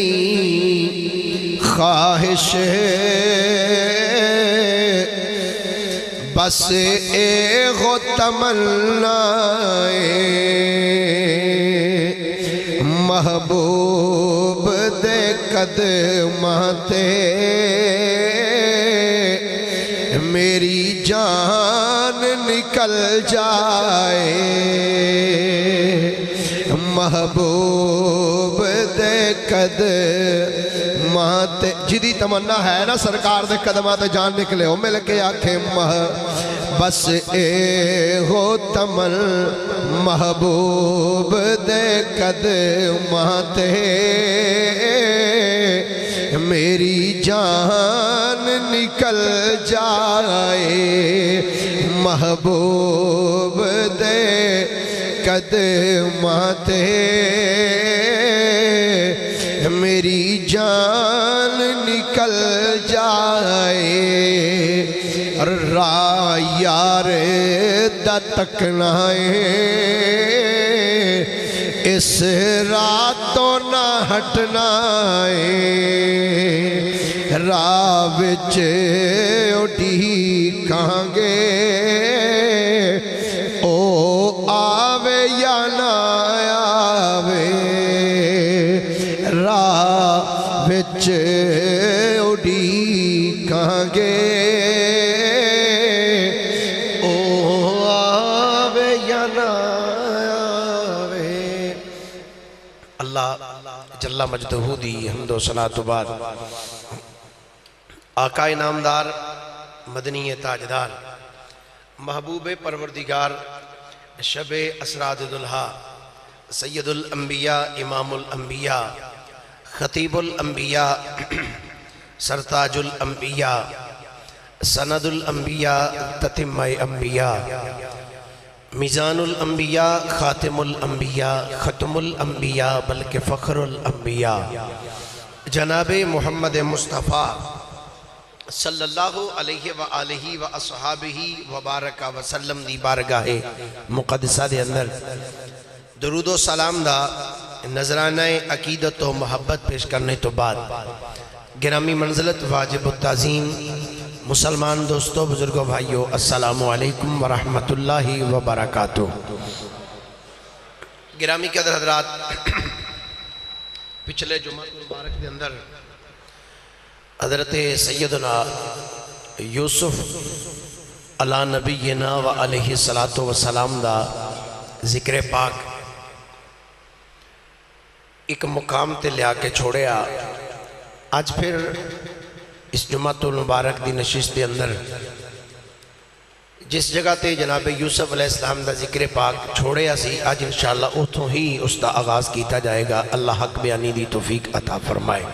نہیں خواہش بس ایغو تمنا محبوب دے قدماں تے میری جان نکل جائے محبوب دے قدماں تے جدی تمنا ہے نا سرکار دے قدماں تے جان نکلے ہو مل کے آکھیں بس اے ہو تمن محبوب دے قدماں تے میری جان نکل جائے محبوب دے قدماں تے میری جان نکل جائے راہ یار دا تکنا اس راتوں نہ ہٹنا راہ وچ اڈھیکاں گے او آوے یا نہ آوے راہ وچ اڈھیکاں گے او آوے یا نہ آوے اللہ جل مجدہ دی حمد و صلاۃ و بعد آقا نامدار مدنی تاجدار محبوب پروردگار شب اسراد دلہا سید الانبیاء امام الانبیاء خطیب الانبیاء سرتاج الانبیاء سند الانبیاء تتمہ انبیاء میزان الانبیاء خاتم الانبیاء ختم الانبیاء بلکہ فخر الانبیاء جناب محمد مصطفیٰ صلی اللہ علیہ وآلہ وآصحابہ وبارک وسلم دی بارگاہ مقدسہ دے اندر درود و سلام دا نظرانہ عقیدت و محبت پیش کرنے تو بعد گرامی منزلت واجب التعظیم مسلمان دوستو بزرگو بھائیو السلام علیکم ورحمت اللہ وبرکاتہ گرامی قدر حضرات پچھلے جمعہ مبارک دے اندر حضرت سیدنا یوسف علی نبینا و علیہ السلام دا ذکر پاک ایک مقام تے لیا کے چھوڑیا آج پھر اس جمعہ المبارک دی نشست دے اندر جس جگہ تے جناب یوسف علیہ السلام دا ذکر پاک چھوڑیا سی آج انشاءاللہ اتھوں ہی اس دا آغاز کیتا جائے گا اللہ حق بیانی دی توفیق عطا فرمائے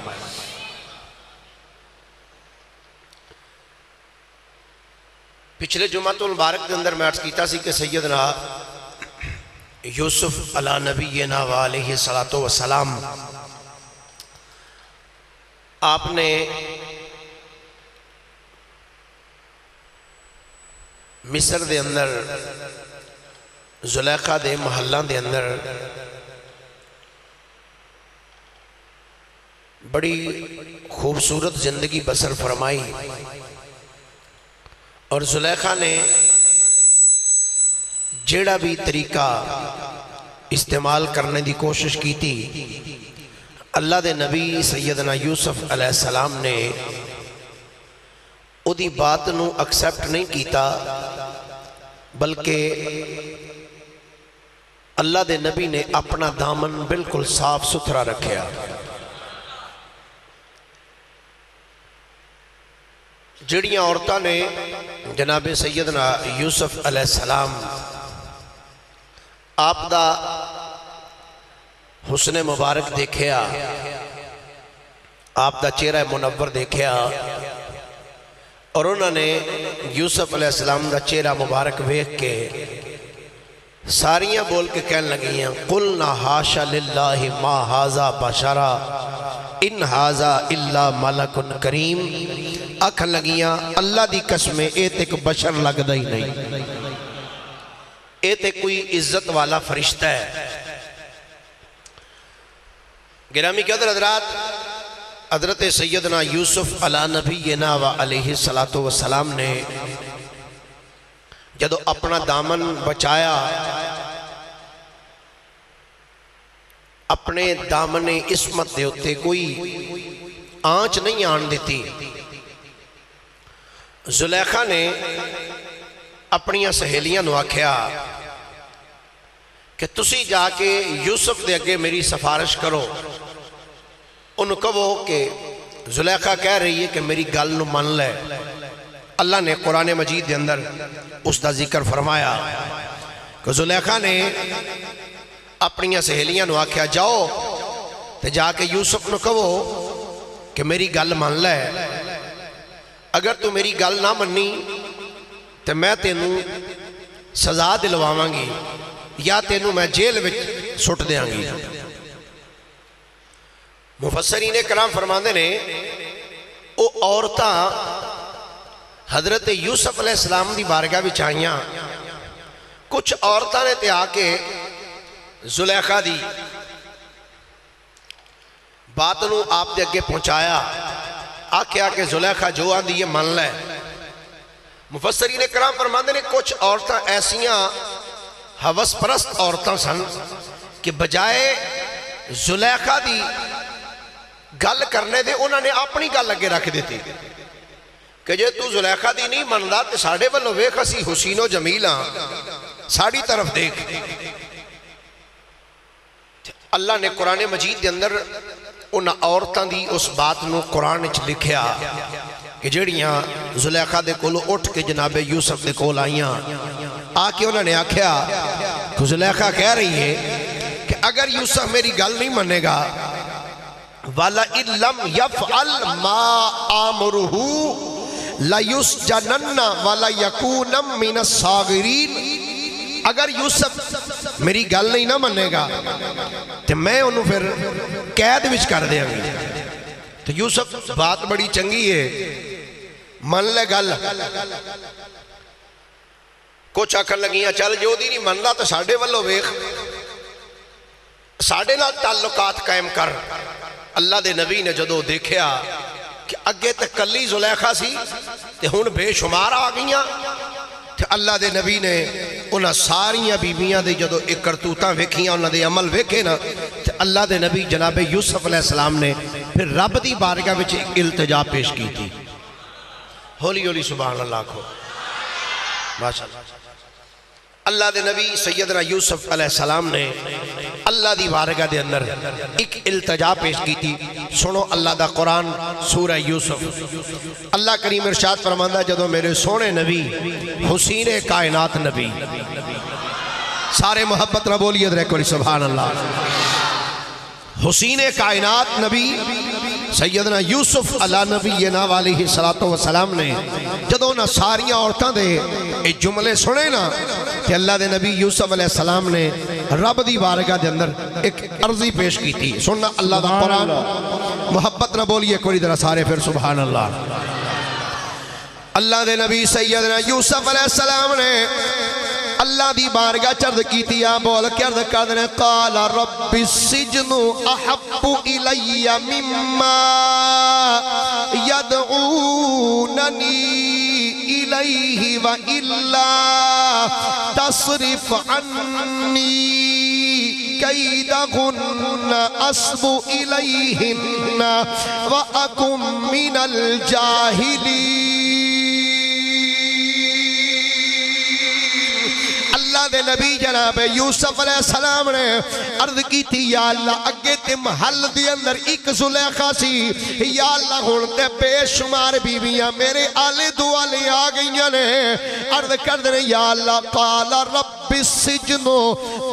پچھلے جمعہ المبارک دے اندر میں عرض کیتا سی کہ سیدنا یوسف علی نبینا و علیہ السلام آپ نے مصر دے اندر زلیخا دے محلہ دے اندر بڑی خوبصورت زندگی بسر فرمائی اور زلیخا نے جیڑا بھی طریقہ استعمال کرنے دی کوشش کی تھی اللہ دے نبی سیدنا یوسف علیہ السلام نے او دی بات نو ایکسپٹ نہیں کیتا بلکہ اللہ دے نبی نے اپنا دامن بالکل صاف ستھرا رکھیا جڑیاں عورتاں نے جناب سیدنا یوسف علیہ السلام آپ دا حسن مبارک دیکھیا آپ دا چہرہ منور دیکھیا اور انہوں نے یوسف علیہ السلام دا چہرہ مبارک ویکھ کے ساریاں بول کے کہنے لگی ہیں قُلْنَا حَاشَ لِلَّهِ مَا هَذَا بَشَرًا اِنْ هَذَا إِلَّا مَلَكٌ كَرِيمٌ آکھن لگیاں اللہ دی قسمیں اے تے کوئی بشر لگدا ہی نہیں اے تے کوئی عزت والا فرشتہ ہے گرامی قدر حضرات حضرت سیدنا یوسف علی نبینا و علیہ السلام نے جدو اپنا دامن بچایا، اپنے دامن عصمت دے اتے کوئی آنچ نہیں آن دیتی، زلیخا نے اپنی سہیلیاں نو آکھیا کہ تسی جا کے یوسف دے اگے میری سفارش کرو، انہوں کہو کہ زلیخا کہہ رہی ہے کہ میری گل نو من لے۔ اللہ نے قرآن مجید دے اندر اس دا ذکر فرمایا کہ زلیخا نے اپنی سہیلیاں نو آکھیا جاؤ تے جا کے یوسف نو کہو کہ میری گل من لے، اگر تو میری گل نہ منی تے میں تینوں سزا دلواواں گی یا تینوں میں جیل وچ سٹ دیاں گی۔ مفسرین کرام فرماندے نے او عورتاں حضرت یوسف علیہ السلام دی بارگاہ وچ آئیاں، کچھ عورتاں نے تے آ کے زلیخا دی بات نو آپ دے اگے پہنچایا، آکھیا کہ زلیخا جو آندی ہے من لے۔ مفسرین کرام فرماندے نے کچھ عورتاں ایسیاں ہوس پرست عورتاں سن کہ بجائے زلیخا دی گل کرنے دے انہوں نے اپنی گل لگے رکھ دیتی کہ جے تو زلیخا دی نہیں مندا تے ساڑھے والو ویکھ اسی حسین و جمیل ہاں، ساڑھی طرف دیکھ۔ اللہ نے قرآن مجید دے اندر ان عورتاں دی اس بات نو قرآن وچ لکھیا کہ جڑیاں زلیخا دے کولو اٹھ کے جناب یوسف دے کول آئیاں، آ کے انہوں نے آکھیا کہ زلیخا کہہ رہی ہے کہ اگر یوسف میری گل نہیں منے گا وَلَئِن لَمْ يَفْعَلْ مَا آمُرُهُ لَيُسْجَنَنَّ وَلَيَكُونًا مِنَ الصَّاغِرِينَ، اگر یوسف میری گل نہیں نہ منے گا تو میں انہوں پھر قید وچ کر دیا گی۔ تو یوسف بات بڑی چنگی ہے، من لے گل، کچھ آکھن لگیاں چل جو دی نہیں مندا تو ساڑھے والو ویکھ، ساڑھے نال تعلقات قائم کر۔ اللہ دے نبی نے جدو دیکھیا کہ اگے تے کلی زلیخا سی تے ہون بے شمار آ گئیاں، تے اللہ دے نبی نے انہاں ساریاں بیبیاں دے جدو ایک کرتوتاں ویکھیاں، انہاں دے عمل ویکھے نا، تے اللہ دے نبی جناب یوسف علیہ السلام نے پھر رب دی بارگاہ وچ ایک التجا پیش کی تھی۔ ہولی ہولی سبحان اللہ کو ماشاءاللہ۔ اللہ دے نبی سیدنا یوسف علیہ السلام نے اللہ دی بارگاہ دے اندر ایک التجا پیش کی تھی۔ سنو اللہ دا قرآن سورہ یوسف، اللہ کریم ارشاد فرماندہ جدو میرے سونے نبی حسین کائنات نبی، سارے محبت نہ بولیے درے کوئی سبحان اللہ، حسین کائنات نبی سیدنا یوسف علی نبینا علیہ السلام نے جدو نہ ساریاں عورتاں دے ایک جملے سنے نا کہ اللہ دے نبی یوسف علیہ السلام نے رب دی بارگاہ دے اندر ایک عرضی پیش کی تھی۔ سننا اللہ دا قرآن، محبت نہ بولیے کوئی درہ سارے پھر سبحان اللہ۔ اللہ دے نبی سیدنا یوسف علیہ السلام نے اللہ دی بارگاہ چرد کی تھی، بول کے عرض کردنے قال رب السجن احب الی مما یدعوننی الیہ وَإِلَّا تصرف عنی کیدہن اصب الیہن وَأَكُمْ مِنَ الْجَاہِلِينَ۔ اللہ دے نبی جناب یوسف علیہ السلام نے عرض کی تھی یا اللہ اگے تے محل دے اندر ایک زلیخا سی، یا اللہ ہونتے بے شمار بیویاں میرے آلے دوالے آ گئیاں نے، عرض کر دے یا اللہ قال رب السجن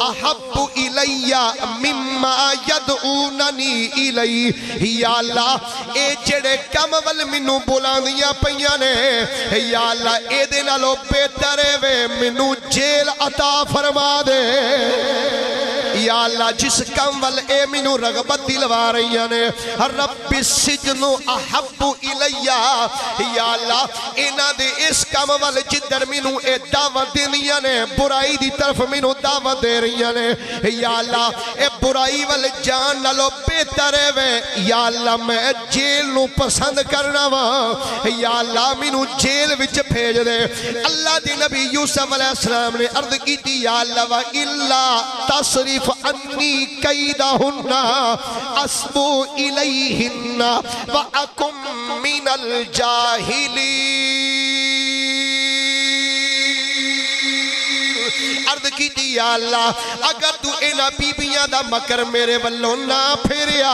احب الی مما یدعوننی الی، یا اللہ اے جڑے کم ول منو بلاندیاں پئیاں نے، یا اللہ اے دے نالو بہتر وے منو جیل عطا فرما دے۔ یا اللہ جس کم وال اے منو رغبت دلوا رہی نے رب السجن احب الیہ یا اللہ اینا دے اس کم وال جدر منو اے دعوت دینیاں نے برائی دی طرف منو دعوت دے رہی نے یا اللہ اے برائی وال جان نالو بہتر ہے یا اللہ میں جیل نو پسند کرنا وا یا اللہ منو جیل وچ بھیج دے اللہ دی نبی یوسف علیہ السلام نے عرض کی تھی یا اللہ وَإِلَّا تَصْرِفْ عَنِّي كَيْدَهُنَّ أَصْبُ إِلَيْهِنَّ وَأَكُمْ مِنَ الْجَاهِلِينَ عرض کی تھی یا اللہ اگر تو اینا بیبیاں دا مکر میرے والوں نہ پھریا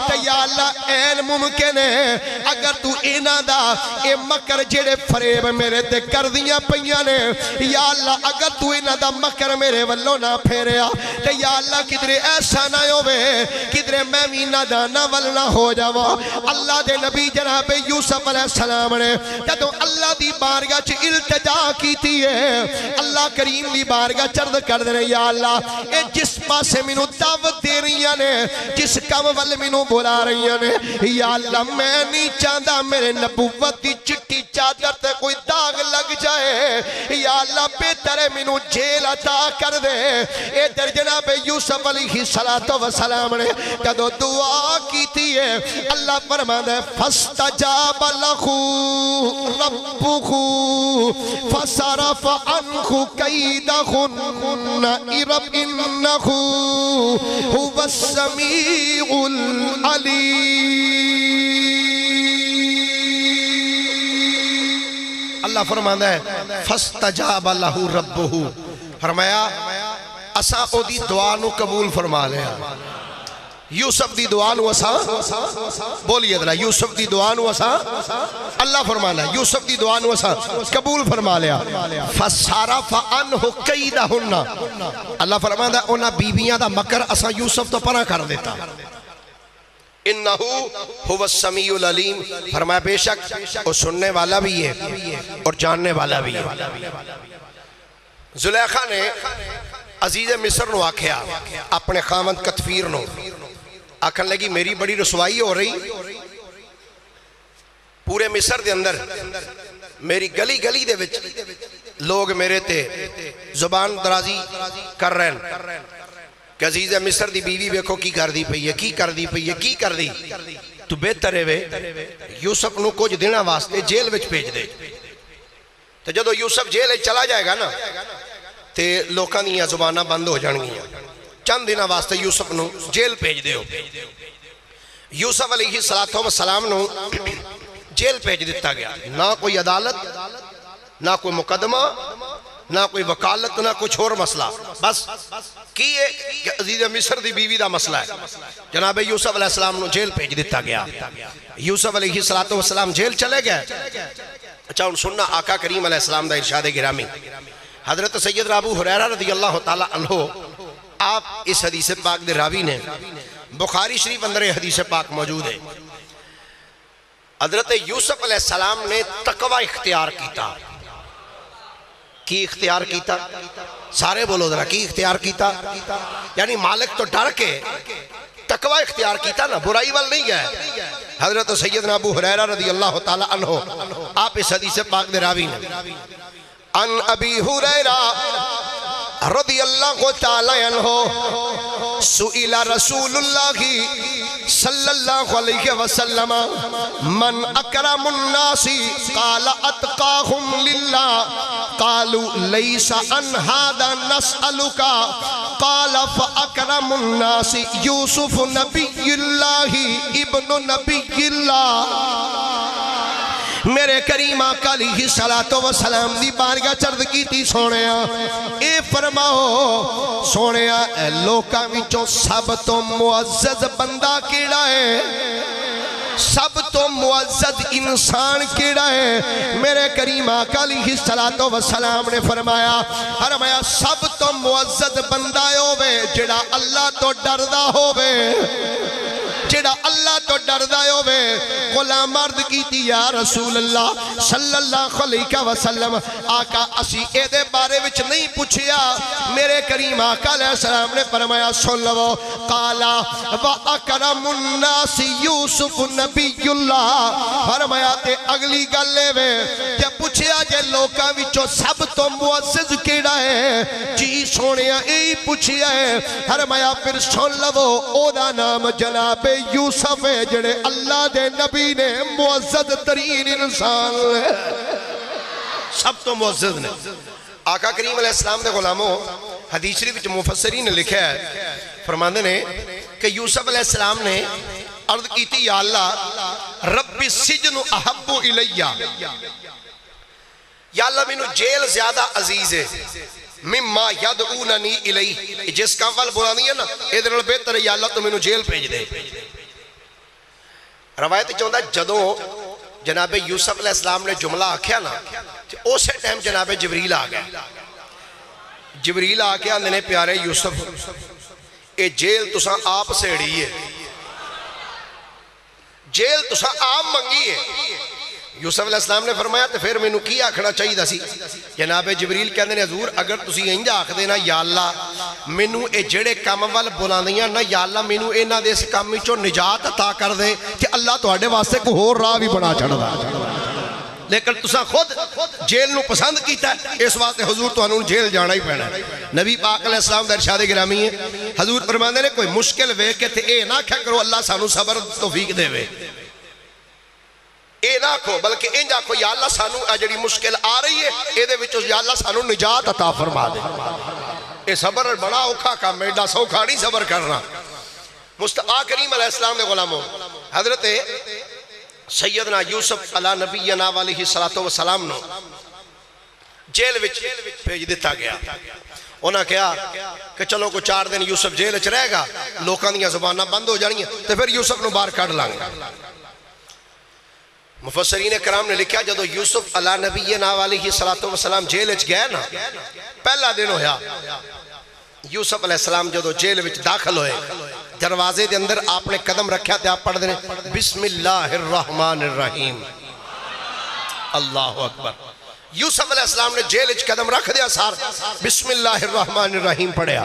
تو یا اللہ این ممکن ہے اگر تو اینا دا اے مکر جڑے فریب میرے تے کر دیاں پئیاں نے یا اللہ اگر تو اینا دا مکر میرے والوں نہ پھریا تو یا اللہ کدھرے ایسا نہ ہوئے کدھرے میں مینا دانا والنا ہو جاوا اللہ دے نبی جناب یوسف علیہ السلام نے تو اللہ دی بارگاہ چ التجا کی تھی ہے اللہ کریم دی بارگاہ چرد کر دے یا اللہ اے جس پاسے منو دعوت دے رہی نے جس کام والے منو بلا رہی نے یا اللہ میں نہیں چاہتا میرے نبوت دی چٹی چادر تے کوئی داغ لگ جائے یا اللہ بہتر ہے منو جیل عطا کر دے اے در جناب یوسف علیہ السلام نے کدو دعا کی تھی ہے اللہ فرماتا ہے فاستجاب لہو ربہ فصرف عنہ کیدہن رب انہو هو السمیع العلیم اللہ فرماتا ہے فاستجاب لہو ربہ فرمایا اساں او دی دعا نو قبول فرما لیا یوسف دی دعا نو اساں بولیے ذرا یوسف دی دعا نو اساں اللہ فرمانا ہے یوسف دی دعا نو اساں قبول فرما لیا فصرف عنہ کیدہن اللہ فرمانا ہے انہاں بیویاں دا مکر اساں یوسف تو پرا کر دیتا انہو هو السمیع العلیم فرمایا بے شک وہ سننے والا بھی ہے اور جاننے والا بھی ہے زلیخا نے عزیز مصر نو آکھیا اپنے خامند کتفیر نو آکھن لگی میری بڑی رسوائی ہو رہی پورے مصر دے اندر میری گلی گلی دے وچ لوگ میرے تے زبان درازی کر رہے ہیں کہ عزیز مصر دی بیوی بیکھو کی کر دی پئی ہے کی کر دی پئی ہے کی کر دی تو بہتر ہے یوسف نو کچھ دینا واسطے جیل وچ بھیج دے تو جدو یوسف جیل چلا جائے گا نا تے لوکاں دیاں زباناں بند ہو جان گیاں چند دینا واسطے یوسف نو جیل بھیج دیو یوسف علیہ السلام نو جیل بھیج دیتا گیا نہ کوئی عدالت نہ کوئی مقدمہ نہ کوئی وکالت نہ کچھ اور مسئلہ بس کی ہے کہ عزیز مصر دی بیوی دا مسئلہ ہے جناب یوسف علیہ السلام نو جیل بھیج دیتا گیا یوسف علیہ السلام جیل چلے گئے اچھا ان سننا آقا کریم علیہ السلام دا ارشاد گرامی حضرت سید ابو ہریرہ رضی اللہ تعالی عنہ آپ اس حدیث پاک دے راوی نے بخاری شریف اندر حدیث پاک موجود ہے حضرت یوسف علیہ السلام نے تقوی اختیار کیتا کی اختیار کیتا سارے بولو ذرا کی اختیار کیتا یعنی مالک تو ڈر کے تقوی اختیار کیتا نا برائی وال نہیں گئے حضرت سیدنا ابو ہریرہ رضی اللہ تعالی عنہ آپ اس حدیث پاک دے راوی نے ان ابی ہریرہ رضی اللہ تعالی عنہ سئل رسول اللہ صلی اللہ علیہ وسلم من اکرم الناس قال اتقاہم للہ قالوا لیس ان هذا نسألک قال فاکرم الناس یوسف نبی اللہ ابن نبی اللہ میرے کریم آقا علیہ السلام دی بارگاہ چرد کی تھی سونیا اے فرماؤ سونیا اے لوکاں وچوں سب تو معزز بندہ کیڑا ہے سب تو معزز انسان کیڑا ہے میرے کریم آقا علیہ السلام نے فرمایا سب تو معزز بندہ ہوئے جڑا اللہ تو ڈردہ ہوئے جڑا اللہ تو ڈردا ہوے غلام مرد کیتی یا رسول اللہ صلی اللہ علیہ وسلم آقا اسی اے دے بارے وچ نہیں پوچھیا میرے کریم آقا علیہ السلام نے فرمایا سن لو قالا وَأَكْرَمُ النَّاسِ یوسف نبی اللہ فرمایا تے اگلی گل لے وے تے پوچھیا جے لوکاں وچوں سب تو معزز کیڑا ہے جی سونیا ای پوچھیا ہے فرمایا پھر سن لو او دا نام جناب یوسف ہے جڑے اللہ دے نبی نے معزز ترین انسان ہے سب تو معزز نے آقا کریم علیہ السلام دے غلاموں حدیث شریف وچ مفسرین نے لکھا ہے فرماندے نے کہ یوسف علیہ السلام نے عرض کیتی یا اللہ رب السجن احب الیہ یا اللہ مینوں جیل زیادہ عزیز ہے مما یدعوننی الیہ جس کام وال بلاندی ہے نا اے دے نال بہتر ہے یا اللہ تو مینوں جیل بھیج دے روایت چوندا جدوں جناب یوسف علیہ السلام نے جملہ آکھیا نا اسے ٹائم جناب جبریل آ گیا جبریل آ کے آندے نے پیارے یوسف اے جیل تساں آپ سے اڑی ہے جیل تساں آپ منگی ہے یوسف علیہ السلام نے فرمایا تو پھر میں نو کی آکھنا چاہیے دا سی جناب جبریل کہندے نے حضور اگر تسی انجا آکھ دینا یا اللہ میں نو اے جڑے کام وال بلاندیاں نا یا اللہ میں نو اینا دے اس کام چو نجات عطا کر دے کہ اللہ تواڈے واسطے کو ہور راہ بھی بنا چھڑ دا لیکن تساں خود جیل نو پسند کیتا ہے اس واسطے حضور تو انہوں جیل جانا ہی پہنا ہے نبی پاک علیہ السلام دا ارشاد گرامی ہے حضور فرماندے نے کوئی مشکل وے کہ تے اے نہ کھا کرو اللہ سانو صبر توفیق دے وے اے نہ کھو بلکہ انجا کو یا اللہ سانو اجڑی مشکل آ رہی ہے اے دے وچوں یا اللہ سانو نجات عطا فرما دے اے صبر بڑا اوکھا کام ایڈا سوکھا نہیں صبر کرنا مصطفیٰ کریم علیہ السلام دے غلاموں حضرت سیدنا یوسف علیہ نبینا علیہ السلام نو جیل وچ بھیج دیتا گیا انہاں کہا کہ چلو کو 4 دن یوسف جیل وچ رہے گا لوکاں دیاں زباناں بند ہو جانیاں تے پھر یوسف نو باہر کڈ لانگے مفسرین کرام نے لکھا جدو یوسف علیہ نبینا علیہ السلام جیل وچ گئے نا پہلا دن ہویا یوسف علیہ السلام جدو جیل وچ داخل ہوئے دروازے دے اندر آپ نے قدم رکھا تے آپ پڑھ دینے بسم اللہ الرحمن الرحیم اللہ اکبر یوسف علیہ السلام نے جیل وچ قدم رکھ دیا سار بسم اللہ الرحمن الرحیم پڑھیا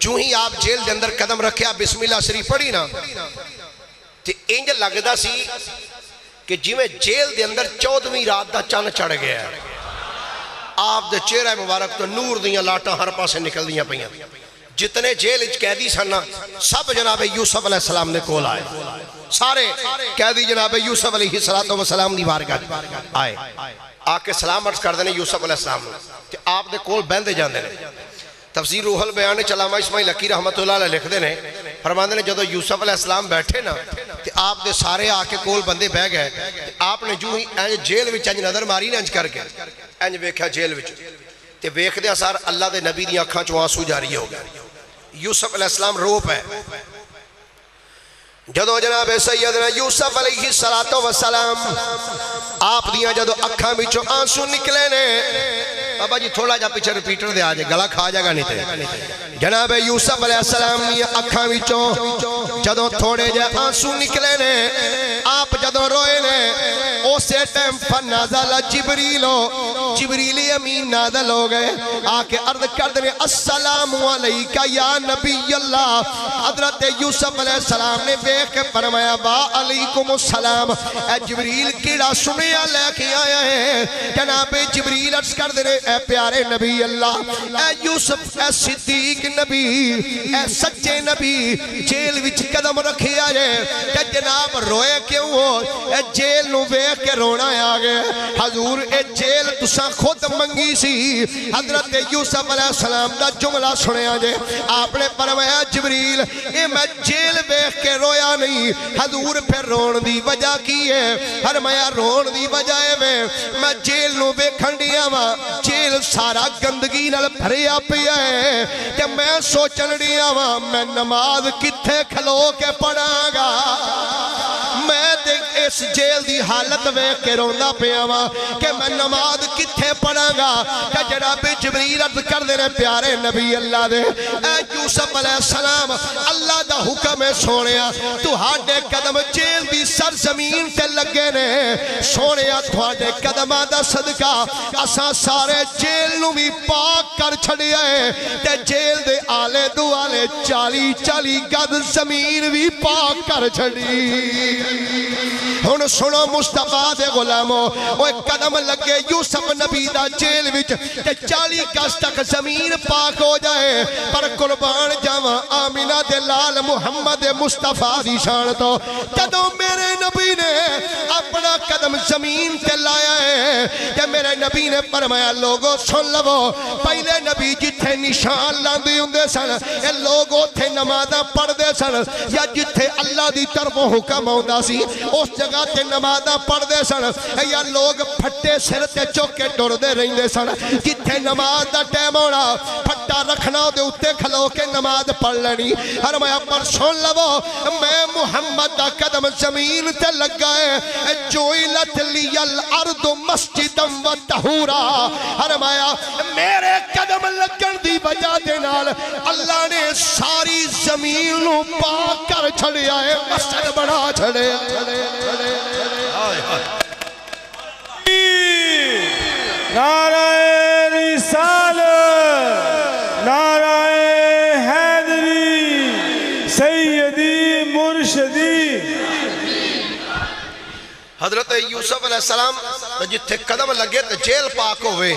جو ہی آپ جیل دے اندر قدم رکھیا بسم اللہ شریف پڑھی نا تے انج لگدا سی کہ جی میں جیل دے اندر 14ویں رات دا چاند چڑھ گیا ہے آپ دے چہرہ مبارک تو نور دیاں لاٹاں ہر پاسے نکل دیاں پئیاں جتنے جیل اچ قیدی سننا سب جناب یوسف علیہ السلام نے کول آئے سارے قیدی جناب یوسف علیہ السلام دی بارگاہ آئے آکے سلام عرض کر دینے یوسف علیہ السلام کہ آپ دے کول بہندے جان دینے تفسیر روح البیان علامہ اسماعیل حقی رحمت اللہ علیہ لکھ دینے فرماندے نے جدو یوسف علیہ السلام بیٹھے نا کہ آپ دے سارے آکے کول بندے بہ گئے آپ نے جو ہی جیل وچ انج نظر ماری نا انج کر کے انج ویکھا جیل وچ تے ویکھ دیا سار اللہ دے نبی دی آنکھاں چوں آنسو جاری ہو گئے یوسف علیہ السلام رو پہ جدو جناب سیدنا یوسف علیہ السلام آپ دیاں جدو اکھاں بچوں آنسو نکلے نے بابا جی تھوڑا جا پیچھے ریپیٹر دے آجے گلا کھا جا گا نہیں تے جناب یوسف علیہ السلام دیاں اکھاں بچوں جدو تھوڑے جا آنسو نکلے نے آپ جدو روئے نے اسے ٹائم فنازل جبریل امین نازل ہو گئے آکے عرض کر دنے السلام علیکہ یا نبی اللہ حضرت یوسف علیہ السلام نے دیکھ کے فرمایا با علیکم السلام اے جبریل کیڑا سنیا لے کے آیا ہے جناب جبریل عرض کر دنے اے پیارے نبی اللہ اے یوسف اے صدیق نبی اے سچے نبی جیل وچ قدم رکھی آئے کہ جناب روئے کیوں ہو اے جیل نو ویکھ کے رونا آگے حضور اے جیل تساں خود منگی سی حضرت یوسف علیہ السلام دا جملہ سنے آجے آپ نے فرمایا جبریل اے میں جیل بیخ کے رویا نہیں حضور پھر رون دی وجہ کی ہے فرمایا رون دی وجہ ہے میں جیل نو بیکھن دیا ماں جیل سارا گندگی نال بھریا پیا ہے کہ میں سوچن دیا ماں میں نماز کتھے کھلو کے پڑھا گا میں اس جیل دی حالت ویکھ کے روندا پیا وا کہ میں نماز کتھے پڑھاں گا کہ جناب جبریل عرض کردے نے پیارے نبی اللہ دے اے یوسف علیہ السلام اللہ دا حکم ہے سونیا تہاڈے قدم جیل دی سرزمین تے لگے نے سونیا تہاڈے قدماں دا صدقہ اساں سارے جیل نو بھی پاک کر چھڑیا ہے تے جیل دے آلے دوالے 40 گز زمین بھی پاک کر چھڑی ہن سنو مصطفیٰ دے غلامو اوے قدم لگے یوسف نبی دا جیل وچ تے 40 گز تک زمین پاک ہو جائے پر قربان جاواں آمینہ دے لال محمد مصطفیٰ دی شان تو جدوں میرے نبی نے اپنا قدم زمین تے لایا ہے کہ میرے نبی نے فرمایا لوگوں سن لو پہلے نبی جتھے نشان لاندے ہوندے سن اے لوگ اوتھے نمازاں پڑھدے سن یا جتھے اللہ دی طرفوں حکم ہوندا سی اس جگہ تے نمازاں پڑھدے سن یا لوگ پھٹے سر تے چوک کے ٹردے رہندے سن جتھے نماز دا ٹائم ہونا پھٹا رکھنا دے اوتے کھلو کے نماز پڑھ لینی فرمایا پر سن لو میں محمد دا قدم زمین تے لگا ہے جوئلت لی الارض مسجدا و طہورا فرمایا میرے قدم لگن دی وجہ دے نال اللہ نے ساری زمین نو پاک کر چھڑیا ہے مسجد بنا چھڑیا نعرہ رسالت نعرہ حیدری سیدی مرشدی حضرت یوسف علیہ السلام جتھے قدم لگے تو جیل پاک ہوئے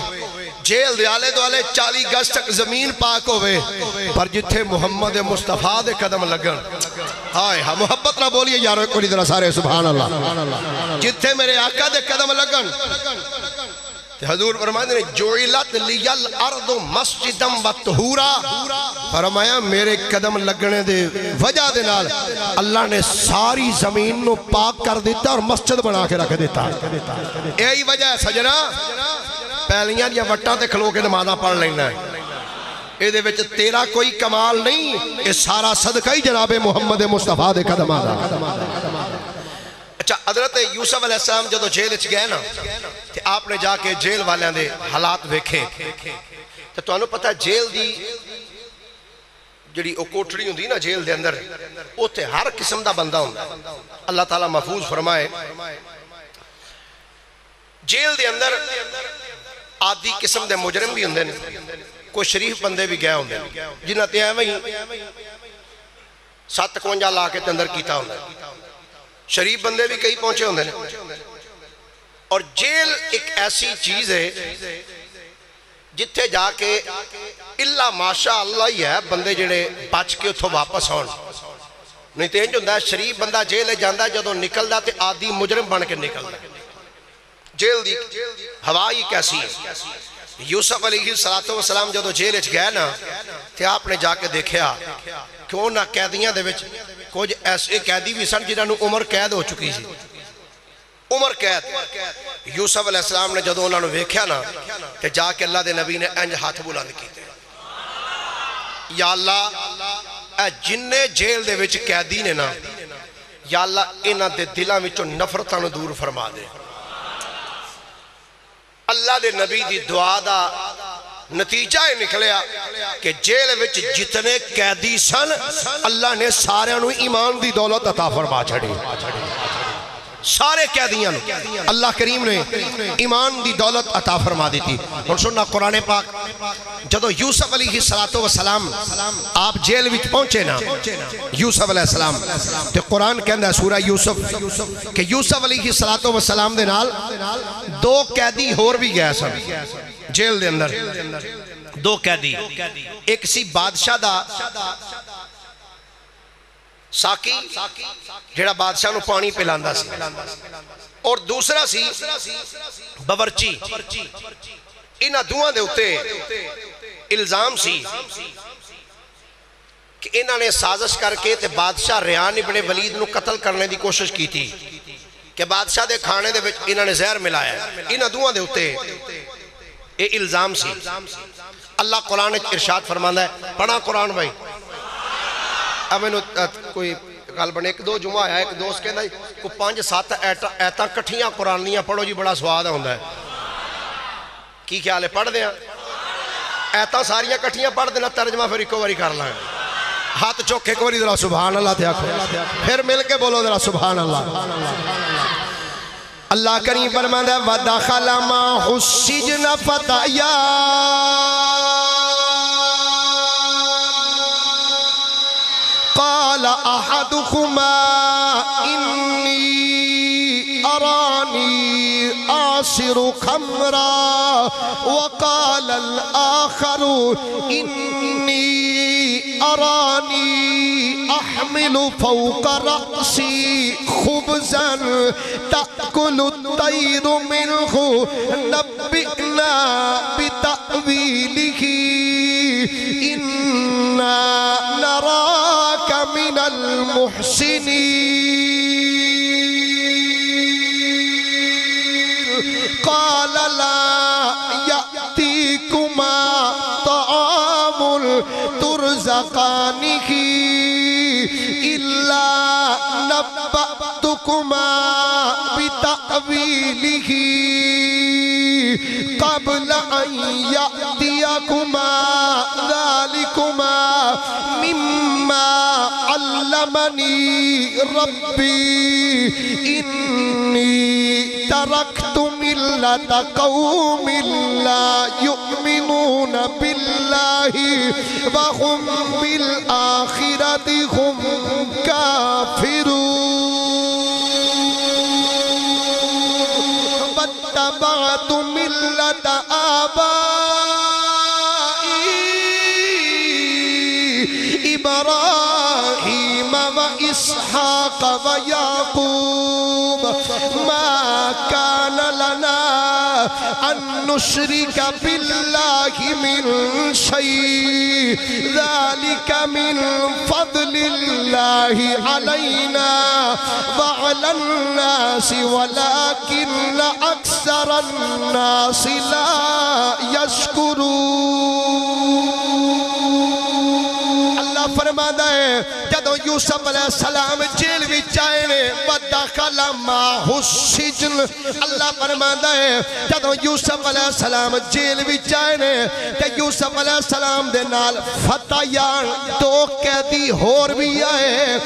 جیل دے آلے دوالے 40 گز تک زمین پاک ہوئے پر جتھے محمد مصطفیٰ دے قدم لگن ہائے ہاں محبت نہ بولیے یارو کوئی طرح سارے سبحان اللہ جتھے میرے آقا دے قدم لگن حضور فرماتے ہیں جوئلت لی الارض مسجدا و طہورا فرمایا میرے قدم لگنے دے وجہ دے نال اللہ نے ساری زمین نو پاک کر دیتا اور مسجد بنا کے رکھ دیتا یہی وجہ ہے سجنا پہلیاں یا وٹاں تے کھلو کے نمازاں پڑھ لینا ہے اے دے وچ تیرا کوئی کمال نہیں اے سارا صدقہ ہی جناب محمد مصطفیٰ دے قدم آدھا اچھا حضرت یوسف علیہ السلام جدو جیل اچھ گئے نا کہ آپ نے جا کے جیل والیاں دے حالات ویکھے تو تو انہوں پتہ جیل دی جڑی او کوٹڑی ہوں دی نا جیل دے اندر اوتے ہر قسم دا بندہ ہوں اللہ تعالیٰ محفوظ فرمائے جیل دے اندر آدھی قسم دے مجرم بھی ہوں دے کوئی شریف بندے بھی گئے ہوں دے جنہ تے ہیں وہی 7 لاکھ کے اندر کیتا ہوں دے شریف بندے بھی کئی پہنچے ہوں دے اور جیل ایک ایسی چیز ہے جتھے جا کے اللہ ماشاء اللہ ہی ہے بندے جڑے بچ کے اتھو واپس ہون نہیں تو انج ہوندہ ہے شریف بندہ جیل جاندہ جدو نکل دا تے آدھی مجرم بن کے نکل دا جیل دی ہوا ہی کیسی ہے یوسف علیہ السلام جدو جیل اچھ گئے نا تے آپ نے جا کے دیکھیا کیوں نہ قیدیاں دے وچ کچھ ایسے قیدی بھی سن جنہوں عمر قید ہو چکی سی عمر قید یوسف علیہ السلام نے جدو انہوں نے ویکھیا نا کہ جا کے اللہ دے نبی نے انج ہاتھ بلند کیتے یا اللہ اے جننے جیل دے وچ قیدی نے نا یا اللہ انہاں دے دلاں وچوں نفرتاں نوں دور فرما دے اللہ دے نبی دی دعا دا نتیجہ ہی نکلیا کہ جیل وچ جتنے قیدی سن اللہ نے سارے انہوں ایمان دی دولت عطا فرما چھڑی سارے قیدیاں اللہ کریم نے ایمان دی دولت عطا فرما دیتی اور سننا قرآن پاک جدو یوسف علیہ السلام آپ جیل وچ پہنچے نا یوسف علیہ السلام تو قرآن کہندہ ہے سورہ یوسف کہ یوسف علیہ السلام دے نال 2 قیدی اور بھی گئے سن جیل دے اندر 2 قیدی ایک سی بادشاہ دا ساکی جڑا بادشاہ نو پانی پلاندہ سی اور دوسرا سی باورچی انہاں دوہاں دے اتے الزام سی کہ انہاں نے سازش کر کے تے بادشاہ ریان ابن ولید نو قتل کرنے دی کوشش کی تھی کہ بادشاہ دے کھانے دے وچ انہاں نے زہر ملایا انہاں دوہاں دے اتے اے الزام سی اللہ قرآن ارشاد فرماندہ ہے پڑھا قرآن بھائی اب میں کوئی گل بنے ایک دو جمعہ آیا ایک دوست کہندا کو 5-7 ایتاں کٹھیاں قرآنیاں پڑھو جی بڑا سواد ہوندا ہے کی خیال ہے پڑھ دیاں ایتاں ساریاں کٹھیاں پڑھ دینا ترجمہ پھر ایک واری کر لائیں ہاتھ چوک ایک واری ذرا سبحان اللہ تے آکھو پھر مل کے بولو ذرا سبحان اللہ اللہ کریم فرماتا ہے وَدَخَلَ مَعَهُ السِّجْنَ فَتَيَانِ قال أحدهما إني أراني أعصر خمرا وقال الآخر إني أراني أحمل فوق رأسي خبزا تأكل الطير منه نبئنا بتأويله إنا نراك من المحسنين قال لا يأتيكما طعام ترزقانه إلا نبأتكما بتأويله قبل أن يأتيكما ذلكما مما علمني ربي إني تركت ملة قوم لا يؤمنون بالله وهم بالآخرة هم كافرون واتبعت ملة آبائي إبراهيم وإسحاق ويعقوب ما كان لنا أن نشرك بالله من شيء ذلك من فضل الله علينا وعلى الناس ولكن أكثر الناس لا يشكرون اللہ فرماتا ہے جدو یوسف علیہ السلام جیل بھی چاہے وَدَخَلَ مَعَهُ السِّجْنَ اللہ فرماتا ہے جدو یوسف علیہ السلام جیل بھی چاہے کہ یوسف علیہ السلام دے نال فتیان دو قیدی ہور بھی آئے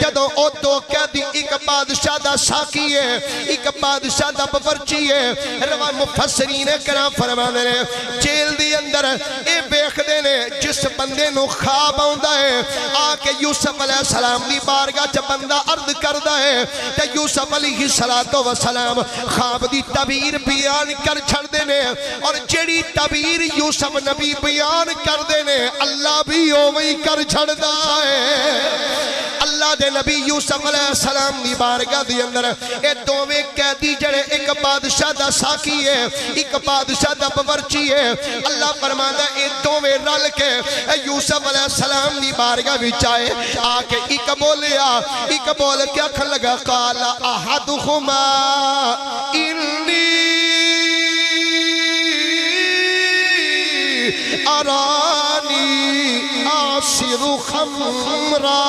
جدو او دو قیدی ایک بادشاہ دا ساکی ہے ایک بادشاہ دا بورچی ہے روا مفسرین کرام فرماتے ہیں جیل دی اندر اے بیخ دینے جس بندے نو خواب آؤندا ہے آکے یوسف علیہ السلام دی بارگاہ چا بندہ عرض کردہ ہے کہ یوسف علیہ السلام خواب دی تعبیر بیان کر چھڑ دینے اور جیڑی تعبیر یوسف نبی بیان کر دینے اللہ بھی اوہی کر چھڑ دا ہے اللہ دے نبی یوسف علیہ السلام دی بارگاہ دی اندر اے دوویں قیدی جڑے ایک بادشاہ دا ساکی ہے ایک بادشاہ دا بورچی ہے اللہ فرماتا اے دوویں رل کے یوسف علیہ السلام دی بارگاہ وچ آئے آکے ایک بولیا ایک بول کے آکھن لگا قال احدہما انی ارانی اعصر خمرا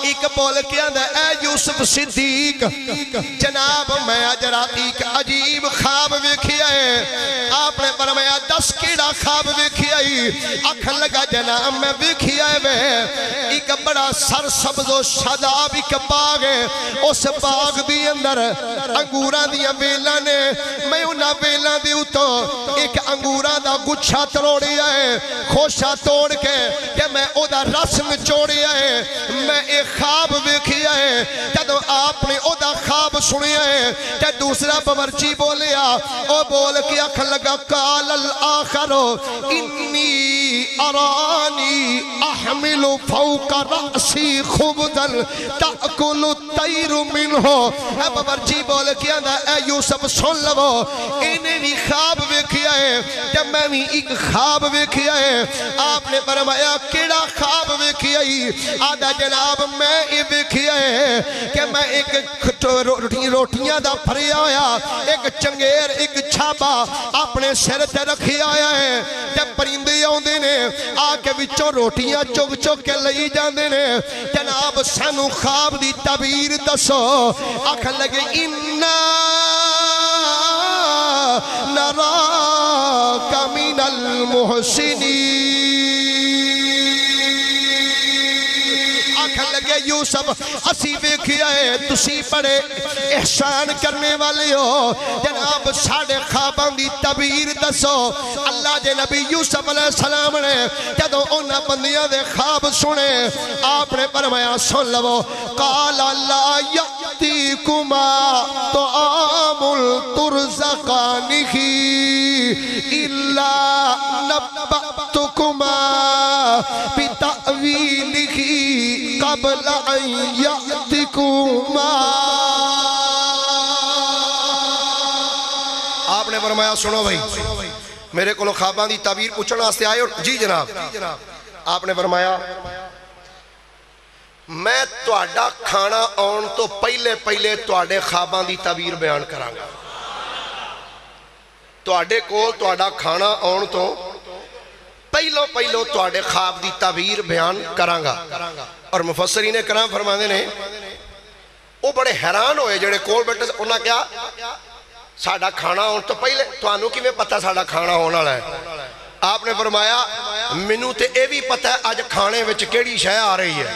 ایک بول کے آندھا اے یوسف صدیق جناب میں اجرا ایک عجیب خواب ویکھیا ہے آپ نے فرمایا 10 کیڑا خواب ویکھیا ہے اکھن لگا جناب میں ویکھیا ہے ایک بڑا سرسبز و شاداب ایک باغ ہے اس باغ دی اندر انگوراں دیاں ویلاں نے میں انہاں ویلاں دی اتو ایک انگوراں دا گچھا تروڑیا ہے خوشا توڑ کے کہ میں او دا رس نچوڑیا ہے میں ایک خواب ویکھیا ہے جدو آپ نے او دا خواب سنیا ہے کہ دوسرا باورچی بولیا او بول کے آکھن لگا قال الآخر انی ارانی احمل فوق رأسی خبزا تأکل الطیر منہ. اے بابرجی بول کے آندا اے یوسف سن لو انہیں بھی خواب ویکھیا ہے تے میں بھی ایک خواب ویکھیا ہے. آپ نے فرمایا کیڑا خواب ویکھیا ہے؟ آدھا جناب میں یہ ویکھیا ہے کہ میں ایک روٹیاں دا پھریا ہویا ایک چنگیر ایک چھاپا اپنے سر تے رکھیا ہویا ہے تے پرندے آوندے نے آ کے وچوں روٹیاں چگ چگ کے لئی جاندے نے. جناب سانو خواب دی تعبیر دسو. آکھن لگے اِنَّا نَرَاكَ مِنَ الْمُحْسِنِينَ. لگے یوسف اسی ویکھیا ہے تسی بڑے احسان کرنے والے ہو. جناب ساڑے خواباں دی تعبیر دسو. اللہ دے نبی یوسف علیہ السلام نے جدوں انہاں بندیاں دے خواب سنے آپ نے فرمایا سن لو. قال لا یأتیکما طعام ترزقانہ الا نبأتکما بتأویلہ قبل ان یأتکما. آپ نے فرمایا سنو بھائی میرے کو خواباں دی تعبیر پوچھنا واسطے آئے. اور جی جناب آپ نے فرمایا میں تہاڈا کھانا آن تو پہلے پہلے تہاڈے خواباں دی تعبیر بیان کراں گا. تہاڈے کول تہاڈا کھانا آن تو پہلو پہلو تہاڈے خواب دی تعبیر بیان کراں گا. اور مفسرین کرام فرماندے نے وہ بڑے حیران ہوئے جڑے کول بیٹھے انہاں کیا ساڈا کھانا آن تو پہلے تانوں کیویں پتہ ساڈا کھانا آن والا ہے؟ آپ نے فرمایا مینوں تے اے بھی پتہ ہے اج کھانے وچ کیڑی شے آ رہی ہے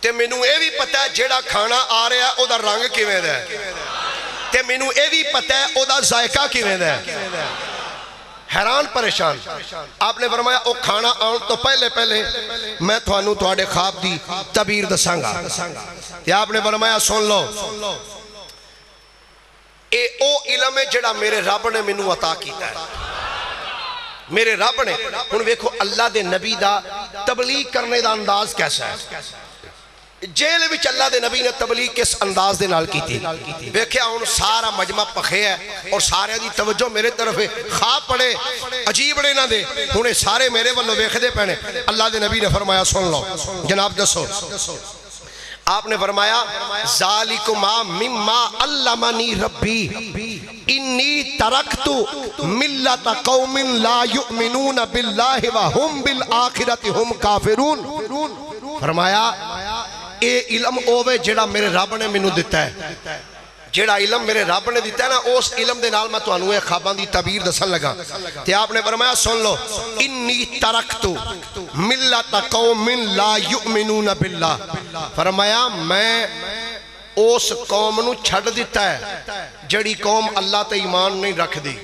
تے مینوں اے بھی پتہ ہے جیڑا کھانا آ رہا ہے او دا رنگ کیویں دا ہے تے مینوں اے بھی پتہ ہے او دا ذائقہ کیویں دا ہے. حیران پریشان. آپ نے فرمایا او کھانا آن تو پہلے پہلے میں تھانوں تواڈے خواب دی تعبیر دساں گا. یا آپ نے فرمایا سن لو اے او علم ہے جڑا میرے رب نے مینوں عطا کیتا ہے. میرے رب نے ہن ویکھو اللہ دے نبی دا تبلیغ کرنے دا انداز کیسا ہے. جیل وچ اللہ دے نبی نے تبلیغ کس انداز دے نال کیتی. ویکھیا ہن سارا مجمع پکھے ہے اور سارے دی توجہ میرے طرف ہے. خواب پڑے عجیب نے نہ دے ہن سارے میرے والوں ویکھدے پینے. اللہ دے نبی نے فرمایا سن لو جناب دسو. آپ نے فرمایا ذالکما مما علمنی ربی انی ترکت ملت قوم لا یؤمنون باللہ وہم بالآخرت ہم کافرون. فرمایا اے علم اوے جڑا میرے رب نے مینوں دتا ہے. جڑا علم میرے رب نے دیتا ہے نا اس علم دے نال میں تانوں اے خواباں دی تعبیر دسن لگا. تے آپ نے فرمایا سن لو انی ترکت ملت قوم لا یؤمنون باللہ. فرمایا میں اس قوم نو چھڑ دیتا ہے جڑی قوم اللہ تے ایمان نہیں رکھ دی.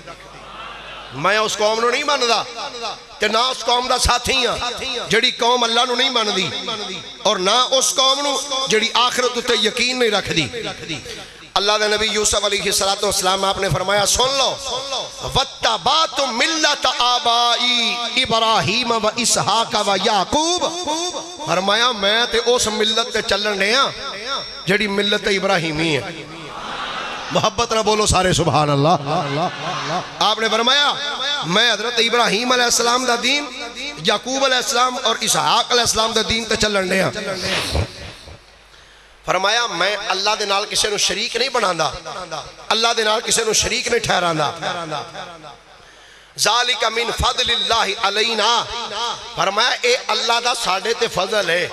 میں اس قوم نو نہیں ماندا تے نہ اس قوم دا ساتھی ہاں جڑی قوم اللہ نو نہیں ماندی اور نہ اس قوم نو جڑی آخرت تے یقین نہیں رکھ دی. اللہ دے نبی یوسف علیہ السلام آپ نے فرمایا سن لو وَاتَّبَعْتُ مِلَّةَ آبَائی ابراہیم و اسحاق و یعقوب. فرمایا میں تے اس ملت تے چلنے ہاں جڑی ملت ابراہیمی ہے. محبت نہ بولو سارے سبحان اللہ. آپ نے فرمایا میں حضرت ابراہیم علیہ السلام دا دین یعقوب علیہ السلام اور اسحاق علیہ السلام دا دین تے چلنے ہاں. فرمایا میں اللہ دے نال کسے نو شریک نہیں بناندا اللہ دے نال کسے نو شریک نہیں ٹھہراندا. ذالک من فضل اللہ علینا. فرمایا اے اللہ دا ساڑھے تے فضل ہے.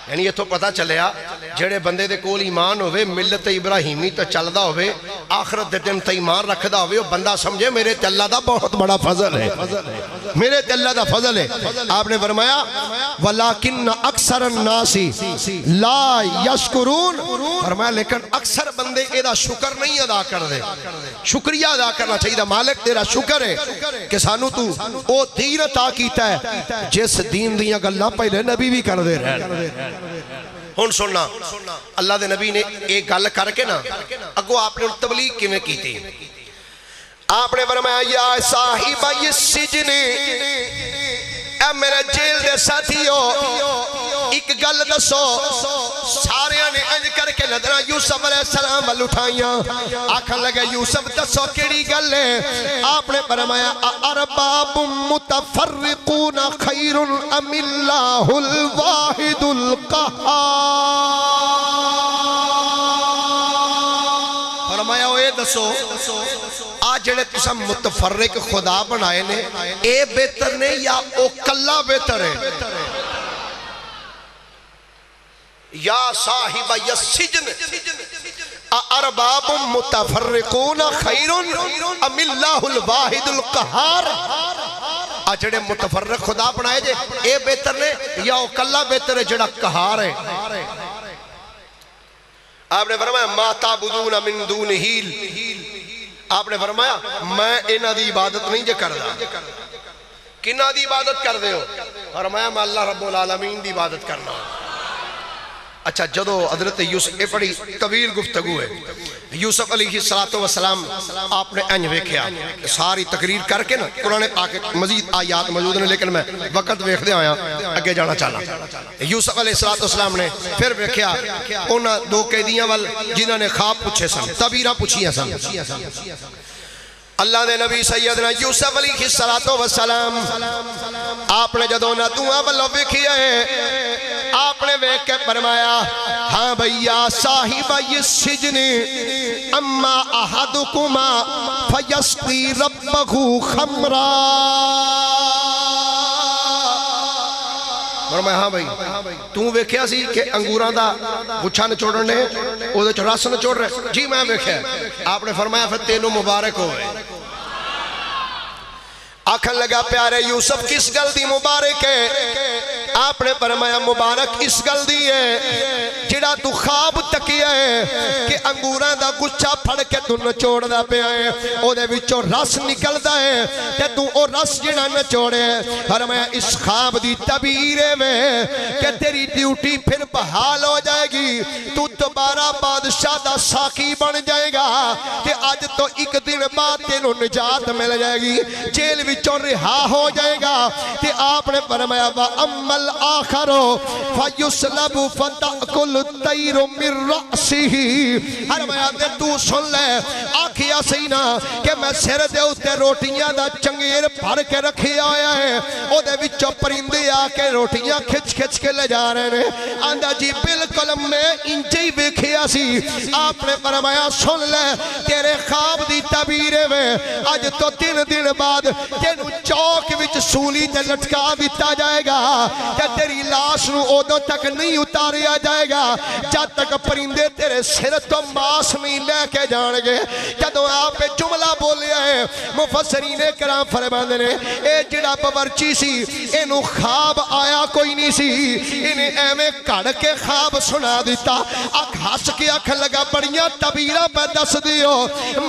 یعنی یہ تو پتہ چلیا جڑے بندے دے کول ایمان ہوئے ملت ابراہیمی تے چلدا ہوئے آخرت دے دن تے ایمان رکھدا ہوئے وہ بندہ سمجھے میرے تے اللہ دا بہت بڑا فضل ہے میرے تے اللہ دا فضل ہے. آپ نے فرمایا ولیکن اکثر الناس لا یشکرون. فرمایا لیکن اکثر بندے اے دا شکر نہیں ادا کر دے. شکریہ ادا کرنا چاہیے. مالک تیرا شکر ہے کہ سانو تو او دین عطا کیتا ہے جس دین دیاں گلاں پہلے نبی بھی کر دے رہے. ہن سننا اللہ دے نبی نے ایک گل کر کے نا اگو آپ نے تبلیغ کیویں کیتی. آپ نے فرمایا یا صاحب السجن میرے جیل دے ساتھیو ایک گل دسو سارے نے انج کر کے نظرہ یوسف علیہ السلام وال اٹھائیاں آکھن لگے یوسف دسو کیڑی گل ہے آپ نے فرمایا ارباب متفرقون خیر ام اللہ الواحد القہار فرمایا اے دسو آج جڑے تسا متفرق خدا بنائے نے اے بہتر نے یا او کلا بہتر ہے یا صاحب السجن ارباب متفرقون خیر ام اللہ الواحد القہار آج جڑے متفرق خدا بنائے جے اے بہتر نے یا او کلا بہتر ہے جڑا قہار ہے آپ نے فرمایا ما تعبدون من دونہ آپ نے فرمایا میں انہ دی عبادت نہیں جے کر دا کنہ دی عبادت کر دے ہو فرمایا میں اللہ رب العالمین دی عبادت کرنا ہوں اچھا جدو حضرت یوسف یہ بڑی طویل گفتگو ہے یوسف علیہ السلام آپ نے انج ویکھیا ساری تقریر کر کے نا قرآن پاک مزید آیات موجود ہیں لیکن میں وقت ویکھ دے آیا اگے جانا چاہنا یوسف علیہ السلام نے پھر ویکھیا انہاں دو قیدیاں وال جنہاں نے خواب پوچھے سن تعبیراں پوچھیاں سن اللہ دے نبی سیدنا یوسف علیہ السلام آپ نے جدو نہ دعا والو ویکھیا ہے آپ نے ویکھ کے فرمایا ہاں بھیا صاحب السجن اما احدکما فیسقی ربہ خمرا فرمایا ہاں بھائی تو ویکھیا سی کہ انگوراں دا گچھا نچوڑن نے او دے رس نچوڑ رہے جی میں ویکھیا آپ نے فرمایا پھر تینوں مبارک ہوئے آکھن لگا پیارے یوسف کس گل دی مبارک ہے آپ نے فرمایا مبارک اس گل دی ہے جڑا تو خواب تکیا ہے کہ انگوراں دا گچھا پھڑ کے تو نچوڑ دا پیا ہے او دے وچوں رس نکلدا ہے تے تو او رس جڑا نچوڑے فرمایا اس خواب دی تعبیر ہے کہ تیری ڈیوٹی پھر بحال ہو جائے گی تو دوبارہ بادشاہ دا ساقی بن جائے گا کہ آج تو ایک دن بعد تینوں نجات مل جائے گی جیل وچوں رہا ہو جائے گا تے آپ نے فرمایا وَأَمَّا الْآخَرُ فَيُسْلَبُ فَتَأْكُلُ الطَّيْرُ مِنْ رَأْسِهِ فرمایا تے تو سن لے آکھیا سینا کہ میں سر دے اتے روٹیاں دا چنگیر بھر کے رکھی آیا ہے او دے وچوں پرندے آ کے روٹیاں کھچ کھچ کے لے جا رہے ہیں آندہ جی بالکل میں انجی ویکھیا سی آپ نے فرمایا سن لے تیرے خواب دی تعبیر میں آج تو 3 دن بعد تینو چوک وچ سولی تے لٹکا دیتا جائے گا کہ تیری لاش نو اودوں تک نہیں اتاریا جائے گا جب تک پرندے تیرے سر تو ماس نہیں لے کے جان گے جدو آپ جملہ بولیا ہے مفسرین کرام فرماندے نے اے جڑا باورچی سی اینو خواب آیا کوئی نہیں سی انہیں ایویں کڑ کے خواب سنا دیتا اکھ ہس کے اکھ لگا بڑیاں تعبیراں پہ دس دیو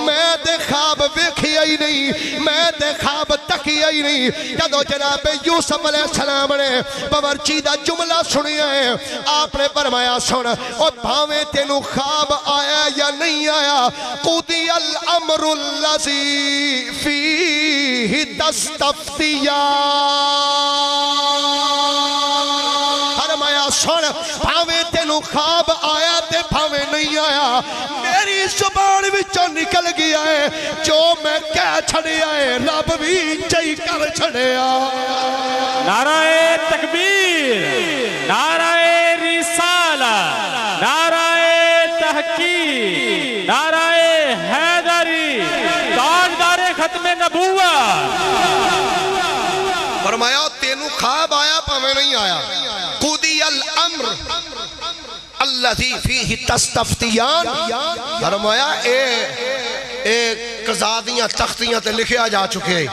میں دے خواب ویکھیا ہی نہیں میں دے خواب تکیا ہی نہیں جدو جناب یوسف علیہ السلام نے باورچی دا جملہ سنیا ہے آپ نے فرمایا سن اور بھاویں تینوں خواب آیا یا نہیں آیا قضی الامر الذی فیہ تستفتیان فرمایا سن بھاویں تینوں خواب آیا تے بھاویں نہیں آیا میری زبان وچوں نکل گیا ہے جو میں کہہ چھڑیا ہے رب بھی چاہی کر چھڑیا نعرہ تکبیر نعرہ رسالہ نعرہ تحقیق نعرہ حیدری تاجدار ختم نبوت فرمایا تینوں خواب آیا پاویں نہیں آیا قضی الامر الذی فیہ تستفتیان فرمایا اے قضادیاں تختیاں تے لکھیا جا چکے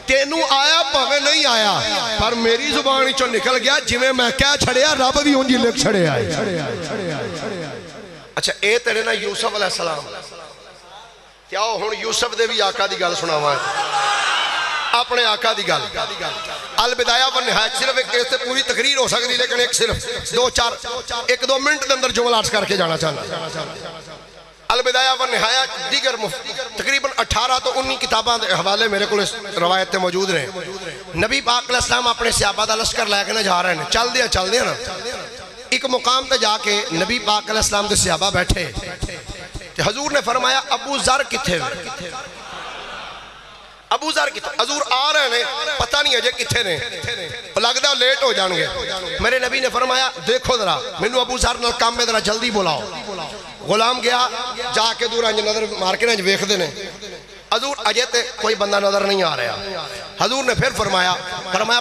تینوں آیا پاویں نہیں آیا پر میری زبانی چو نکل گیا جویں میں کہہ چھڑیا رب بھی انجی لکھ چھڑیا ہے اچھا اے تیرے نا یوسف علیہ السلام کیا ہون یوسف دے بھی آقا دی گل سناوا ہے اپنے آقا دی گل البدایہ و نہایت صرف ایک اس سے پوری تقریر ہو سکتی لیکن ایک صرف 2-4 1-2 منٹ دے اندر جملہ عرض کر کے جانا چاہنا البدایہ والنہایہ دیگر تقریباً 18 تو 19 کتاباں دے حوالے میرے کو روایتیں موجود رہے. نبی پاک علیہ السلام اپنے صحابہ دا لشکر لے کے نہ جا رہے ہیں, چل دیا نا. ایک مقام تے جا کے نبی پاک علیہ السلام دے صحابہ بیٹھے تے حضور نے فرمایا ابو ذر کتھے ہوئے, ابو ذر کتھے. حضور آ رہے ہیں, پتہ نہیں اجے کتھے نے, لگتا ہے لیٹ ہو جان گے. میرے نبی نے فرمایا دیکھو ذرا مینوں ابو ذر نال کام میں ذرا جلدی بلاؤ. غلام گیا, جا کے دور انج نظر مار کے انج ویکھدے نے, حضور اجے تے کوئی بندہ نظر نہیں آ رہا. حضور نے پھر فرمایا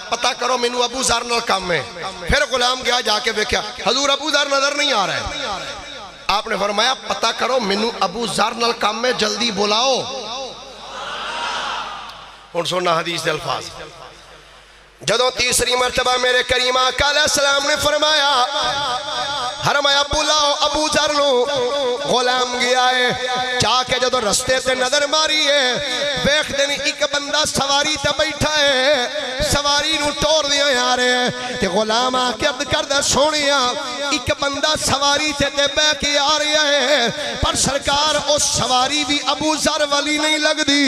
پتہ کرو مینوں ابو ذر نال کام ہے. پھر غلام گیا, جا کے ویکھیا حضور ابو ذر نظر نہیں آ رہا ہے. آپ نے فرمایا پتہ کرو مینوں ابو ذر نال کام ہے, جلدی بلاؤ. اور سننا حدیث دے الفاظ. جدوں تیسری مرتبہ میرے کریم آقا علیہ السلام نے فرمایا بلاؤ ابو ذر نو. غلام گیا ہے, جا کے جدوں رستے تے نظر ماری ہے, ویکھ دینی ایک بندہ سواری تے بیٹھا ہے, سواری نو ٹور دیا آ رہے ہیں. تے غلام آ کے عرض کردہ سونیا ایک بندہ سواری تے بہ کے آ رہا ہے, پر سرکار اس سواری بھی ابو ذر والی نہیں لگ دی,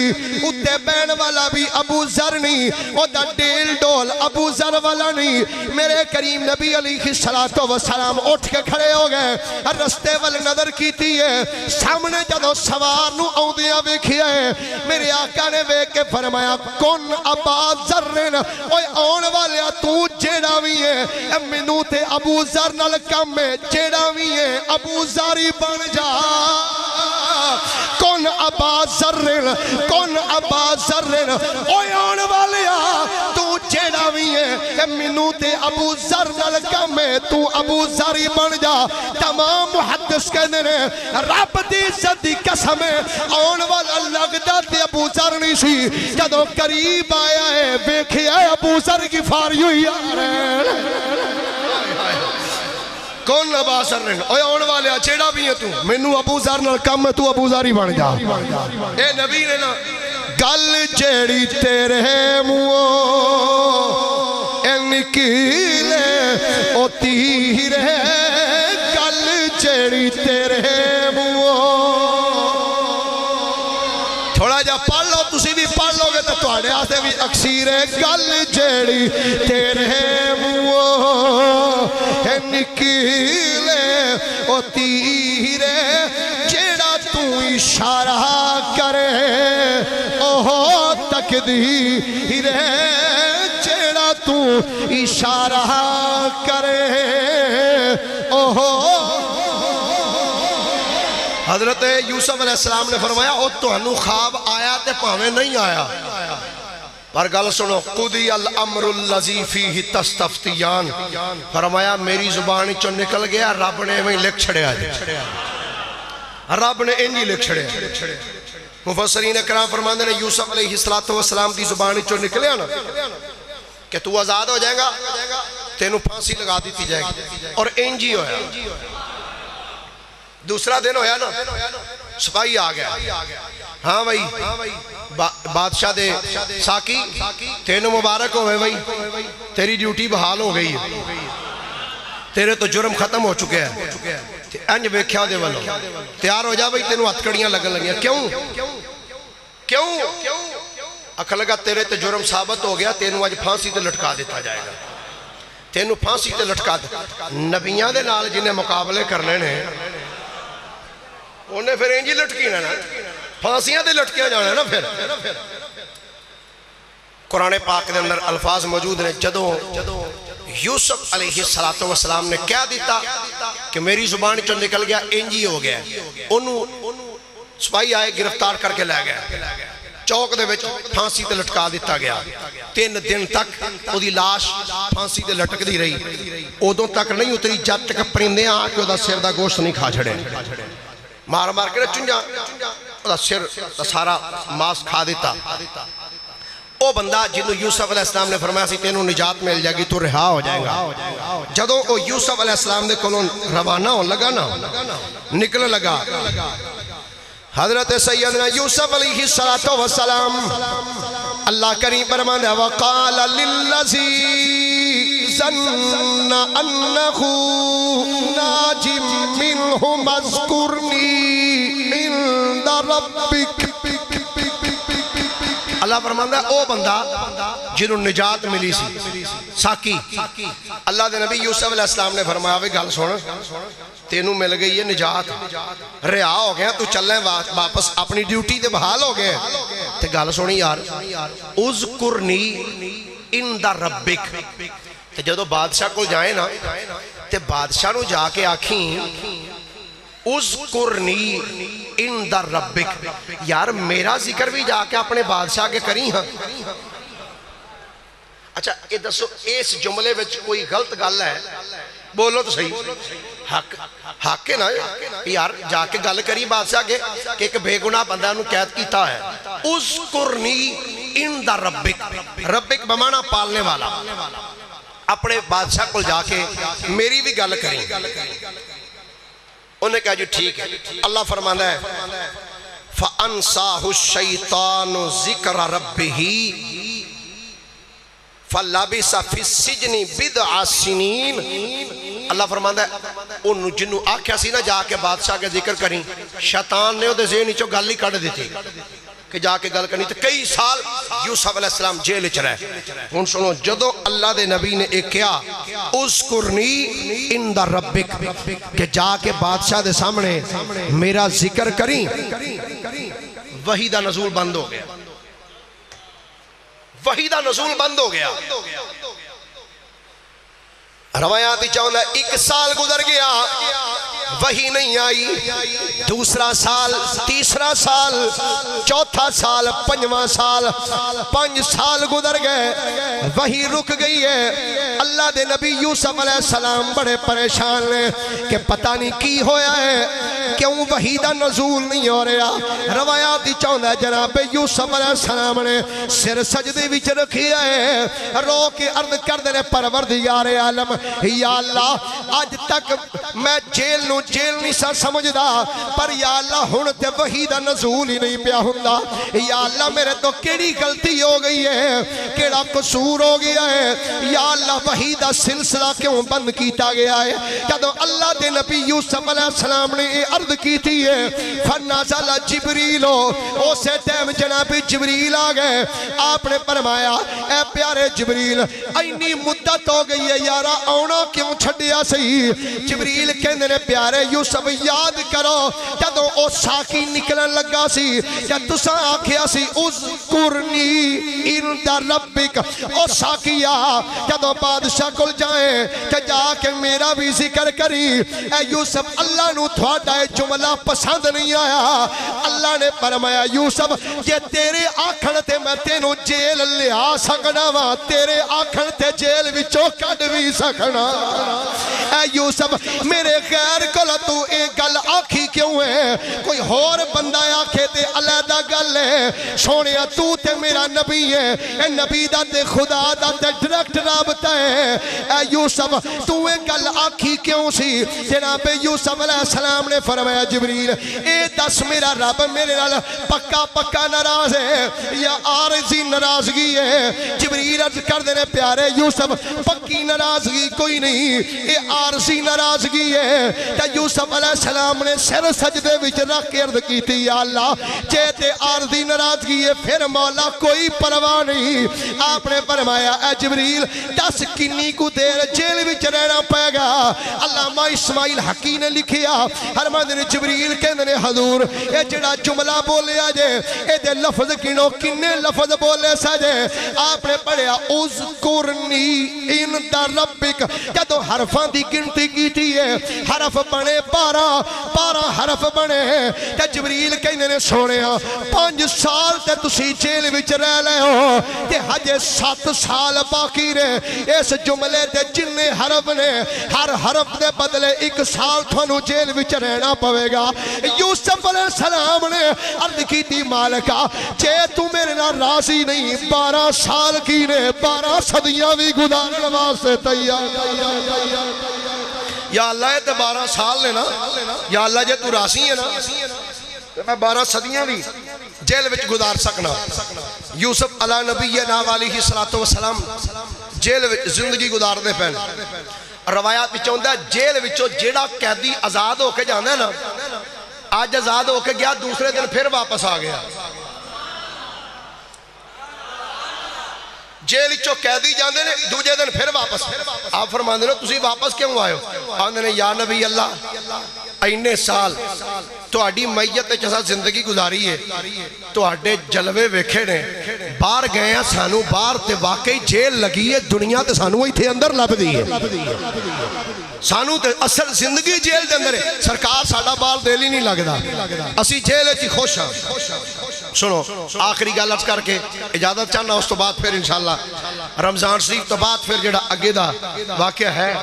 اتے بین والا بھی ابو ذر نہیں, او دا ڈیل ڈول ابو ذر والا نہیں. میرے کریم نبی علیہ السلام اٹھ کے کھڑے ہو گئے, رستے وال نظر کیتی ہے, سامنے جدو سوار نو آؤندیاں ویکھیا ہے, میرے آقا نے ویکھ کے فرمایا کن ابا ذر, اوے آن والیا تو جیڑا بھی ہے مینوں تے ابو ذر نال کم ہے, جیڑا بھی ہے ابو ذر بن جا. کن ابا ذر, کن ابا ذر, اوے آن والیا تو جیڑا بھی ہے مینوں تے ابو ذر نال کم ہے, تو ابو ذر بن جا. تمام محدث کہنے نے رب دی عزت دی قسم ہے آن والا لگدا تے ابو ذر نہیں سی, جدوں قریب آیا ہے ویکھیا ابو ذر کی فاری ہوئی آ رہے. کون ابا ذر, اوے آن والے چیڑا بھی ہے تو مینوں ابو ذر نال کم ہے, تو ابو ذر ہی بن جا. اے نبی نے نا گل جیڑی تیرے منہوں اے نکلے او تیر ہے, گل جیڑی تیرے منہوں. تھوڑا جا پڑھ لو, تسی بھی پڑھ لو گے تو تواڈے آسے بھی اکثیر ہے. گل جیڑی تیرے منہوں اے نکلے او تیر ہے, جیڑا تو اشارہ کرے اوہ تقدیر ہے, جیڑا تو اشارہ کرے اوہ. حضرت یوسف علیہ السلام نے فرمایا او تہنوں خواب آیا تے پاویں نہیں آیا, پر گل سنو قضی الامر الذی فیہ تستفتیان. فرمایا میری زبان چوں نکل گیا, رب نے میں لکھ چھڑیا, رب نے انجی لکھ چھڑیا. مفسرین اکرام فرماندے نے یوسف علیہ السلام دی زبان چوں نکلیا نا کہ تو آزاد ہو جائے گا, تینوں پھانسی لگا دیتی جائے گی, اور انجی ہویا. دوسرا دن ہویا نا, سپاہی آ گیا, ہاں بھائی بادشاہ دے ساکی تینوں مبارک ہوئے بھائی, تیری ڈیوٹی بحال ہو گئی ہے, تیرے تو جرم ختم ہو چکے ہیں. انج ویکھیا دے والوں تیار ہو جا بھائی, تینوں ہتھکڑیاں لگن لگیاں. کیوں اکھا لگا تیرے تے جرم ثابت ہو گیا, تینوں آج پھانسی تے لٹکا دیتا جائے گا, تینوں پھانسی تے لٹکا دیتا. نبیاں دے نال جنہیں مقابلے کرنے نے انہیں پھر انجی لٹکی نا, پھانسیاں دے لٹکیاں جانا نا. پھر قرآن پاک دے اندر الفاظ موجود ہیں, جدوں یوسف علیہ السلام نے کہہ دیتا کہ میری زبان چوں نکل گیا, انجی ہو گیا, انہوں سپاہی آئے گرفتار کر کے لے گئے, چوک دے وچ پھانسی تے لٹکا دیتا گیا. 3 دن تک او دی لاش پھانسی تے لٹک دی رہی, ادوں تک نہیں اتری جب تک پرندے آ کے او دا سر دا گوشت نہیں کھا چھڑے, مار مار کے چنجا او دا سر دا سارا ماس کھا دیتا. او بندہ جنہوں یوسف علیہ السلام نے فرمایا سی تینوں نجات مل جائے گی, تو رہا ہو جائے گا. جدوں او یوسف علیہ السلام دے کولوں روانہ ہو لگا نا, نکل لگا, حضرت سیدنا یوسف علیہ السلام اللہ کریم فرماتا ہے وقال للذی ظن انہ ناج منہ اذکرنی ربک اللہ فرماندا ہے او بندہ جنہوں نجات ملی سی ساکی اللہ دے نبی یوسف علیہ السلام نے فرمایا وے گل سن تینوں مل گئی ہے نجات رہا ہو گیا تو چلیں واپس اپنی ڈیوٹی تے بحال ہو گئے تے گل سنی یار اذکرنی عند ربک تے جدو بادشاہ کو جائیں نا تے بادشاہ نو جا کے آکھیں اذکرنی عند ربک یار میرا ذکر بھی جا کے اپنے بادشاہ کے کری ہاں اچھا یہ دسو اس جملے وچ کوئی غلط گل ہے بولو تو صحیح حق ہے نا یار جا کے گل کری بادشاہ کے کہ ایک بے گناہ بندہ انہوں قید کیتا ہے اذکرنی عند ربک ربک بمانا پالنے والا اپنے بادشاہ کو جا کے میری بھی گل کریں انہیں کہا جو ٹھیک ہے اللہ فرمانا ہے فَأَنْسَاهُ الشَّيْطَانُ ذِكْرَ رَبِّهِ فَلَّبِسَ فِي السِّجْنِ بِضْعَ سِنِينَ اللہ فرمانا ہے جنہوں آکھیا سی نا جا کے بادشاہ کے ذکر کریں شیطان نے دے ذہن چو گل ہی کٹ دیتی کہ جا کے گل کرنی تو کئی سال یوسف علیہ السلام جیل چ رہے ہن سنو جدو اللہ دے نبی نے ایک کیا اذکرنی عند ربک کہ جا کے بادشاہ دے سامنے میرا ذکر کریں وحی دا نزول بند ہو گیا وحی دا نزول بند ہو گیا روایاتی چاہتا ہے ایک سال گزر گیا وحی نہیں آئی دوسرا سال تیسرا سال چوتھا سال پنجواں سال 5 سال گزر گئے وحی رک گئی ہے اللہ دے نبی یوسف علیہ السلام بڑے پریشان ہیں کہ پتہ نہیں کی ہویا ہے کیوں وحی دا نزول نہیں ہو رہا روایاتی چاہتا ہے جناب یوسف علیہ السلام نے سر سجدے وچ رکھیا ہے رو کے عرض کر دے پروردگار عالم یا اللہ آج تک میں جیل نہیں سا سمجھدا پر یا اللہ ہن تے وحی دا نزول ہی نہیں پیا ہوندا یا اللہ میرے تو کیڑی غلطی ہو گئی ہے کیڑا قصور ہو گیا ہے یا اللہ وحی دا سلسلہ کیوں بند کیتا گیا ہے جدوں اللہ دے نبی یوسف علیہ السلام نے یہ عرض کی تھی ہے فنازل جبریل اسے ٹائم جناب جبریل آ گئے آپ نے فرمایا اے پیارے جبریل اینی مدت ہو گئی ہے یارا آنا کیوں چھڈیا سی جبریل کہندے نے پیارے یوسف یاد کرو جدوں او ساکی نکلن لگا سی یا تساں آکھیا سی اذکرنی عند ربک او ساکیا جدوں بادشاہ کول جائیں کہ جا کے میرا بھی ذکر کری اے یوسف اللہ نو تھوڑا جملہ پسند نہیں آیا اللہ نے فرمایا یوسف یہ تیرے آکھن تے میں تینوں جیل لیا سکنا وا تیرے آکھن تے جیل وچوں کڈ بھی سکنا اے یوسف میرے غیر کو تو ایک گل آکھی کیوں ہے کوئی اور بندہ آکھے تے علیحدہ گل ہے سونیا تو تے میرا نبی ہے اے نبی دا تے خدا دا تے ڈائریکٹ رابطہ ہے اے یوسف تو ایک گل آکھی کیوں سی جناب یوسف علیہ السلام نے فرمایا جبریل اے دس میرا رب میرے نال پکا پکا ناراض ہے یا عارضی ناراضگی ہے جبریل عرض کر دینے پیارے یوسف پکی ناراضگی کوئی نہیں اے عارضی ناراضگی ہے کہ یوسف علیہ السلام نے سر سجدے وچ رکھ کے عرض کی تھی یا اللہ چیتے عارضی ناراضگی ہے پھر مولا کوئی پرواہ نہیں آپ نے فرمایا اے جبریل 10 کنی کو دیر جیل وچ رہنا پائے گا علامہ اسماعیل حقی نے لکھیا ہر مدن جبریل کہندے نے حضور اے جڑا جملہ بولے آجے اے دے لفظ کنو کنے لفظ بولے سجے آپ نے پڑھیا اذکرنی عند ربک جدو حرفاں دی گنتی کی تھی ہے حرف بنے 12 حرف بنے تے جبریل کہندے نے سونیا 5 سال تے تسی جیل وچ رہ لے ہو تے ہجے 7 سال باقی رہے اس جملے تے جننے حرف نے ہر حرف دے بدلے 1 سال تھانو جیل وچ رہنا پوے گا یوسف علیہ السلام نے عرض کی تھی مالکا جے تو میرے نہ راضی نہیں 12 سال کی نے 12 صدیاں بھی گزارن واسطے تیار یا اللہ یہ تے 12 سال نے نا یا اللہ جے تو راضی ہے نا میں 12 صدیاں بھی جیل وچ گزار سکنا یوسف علیہ نبی علیہ السلام جیل وچ زندگی گزار دے پہن روایات وچ ہوندا ہے جیل وچوں جیڑا قیدی آزاد ہو کے جاندا ہے نا آج آزاد ہو کے گیا دوسرے دن پھر واپس آ گیا جیل چو قیدی جاندے نے دوجے دن پھر واپس آپ فرماندے نے تسی واپس کیوں آئے ہو آندے نے یا نبی اللہ اینے سال تو آڈی میت جیسا زندگی گزاری ہے تو آڈے جلوے ویکھے نے باہر گئے ہیں سانو باہر تے واقعی جیل لگی ہے دنیا تے سانو ہی تھے اندر لب دی ہے سانو تے اصل زندگی جیل دے اندر ہے سرکار ساڑا بال دل ہی نہیں لگدا اسی جیل ہے خوش ہاں سنو آخری گالت کر کے اجازت چاہنا اس تو بعد پھر انشاءاللہ رمضان شریف تو بعد پھر جڑا اگے دا واقعہ ہے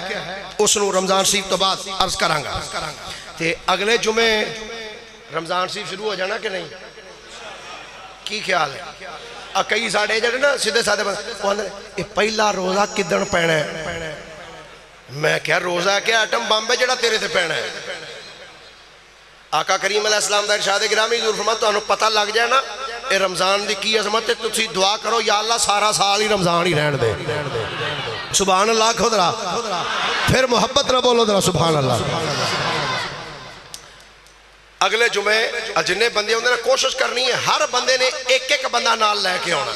اس نو رمضان شریف تو بعد عرض کرانگا تے اگلے جمعے رمضان شریف شروع ہو جانا کہ نہیں کی خیال ہے کئی ساڑھے جڑے نا سیدھے سادھے بند یہ پہلا روزہ کدن پینا ہے میں کیا روزہ کیا ایٹم بامبے جڑا تیرے تے پینا ہے آقا کریم علیہ السلام دا ارشاد گرامی حضور فرماتے انہوں پتہ لگ جائے نا اے رمضان دی کی عظمت ہے تسی دعا کرو یا اللہ سارا سال ہی رمضان ہی رہن دے سبحان اللہ کھو درہ پھر محبت نہ بولو درہ سبحان اللہ اگلے جمعے جنہیں بندے ہوندے نے کوشش کرنی ہے ہر بندے نے ایک ایک بندہ نال لے کے ہونا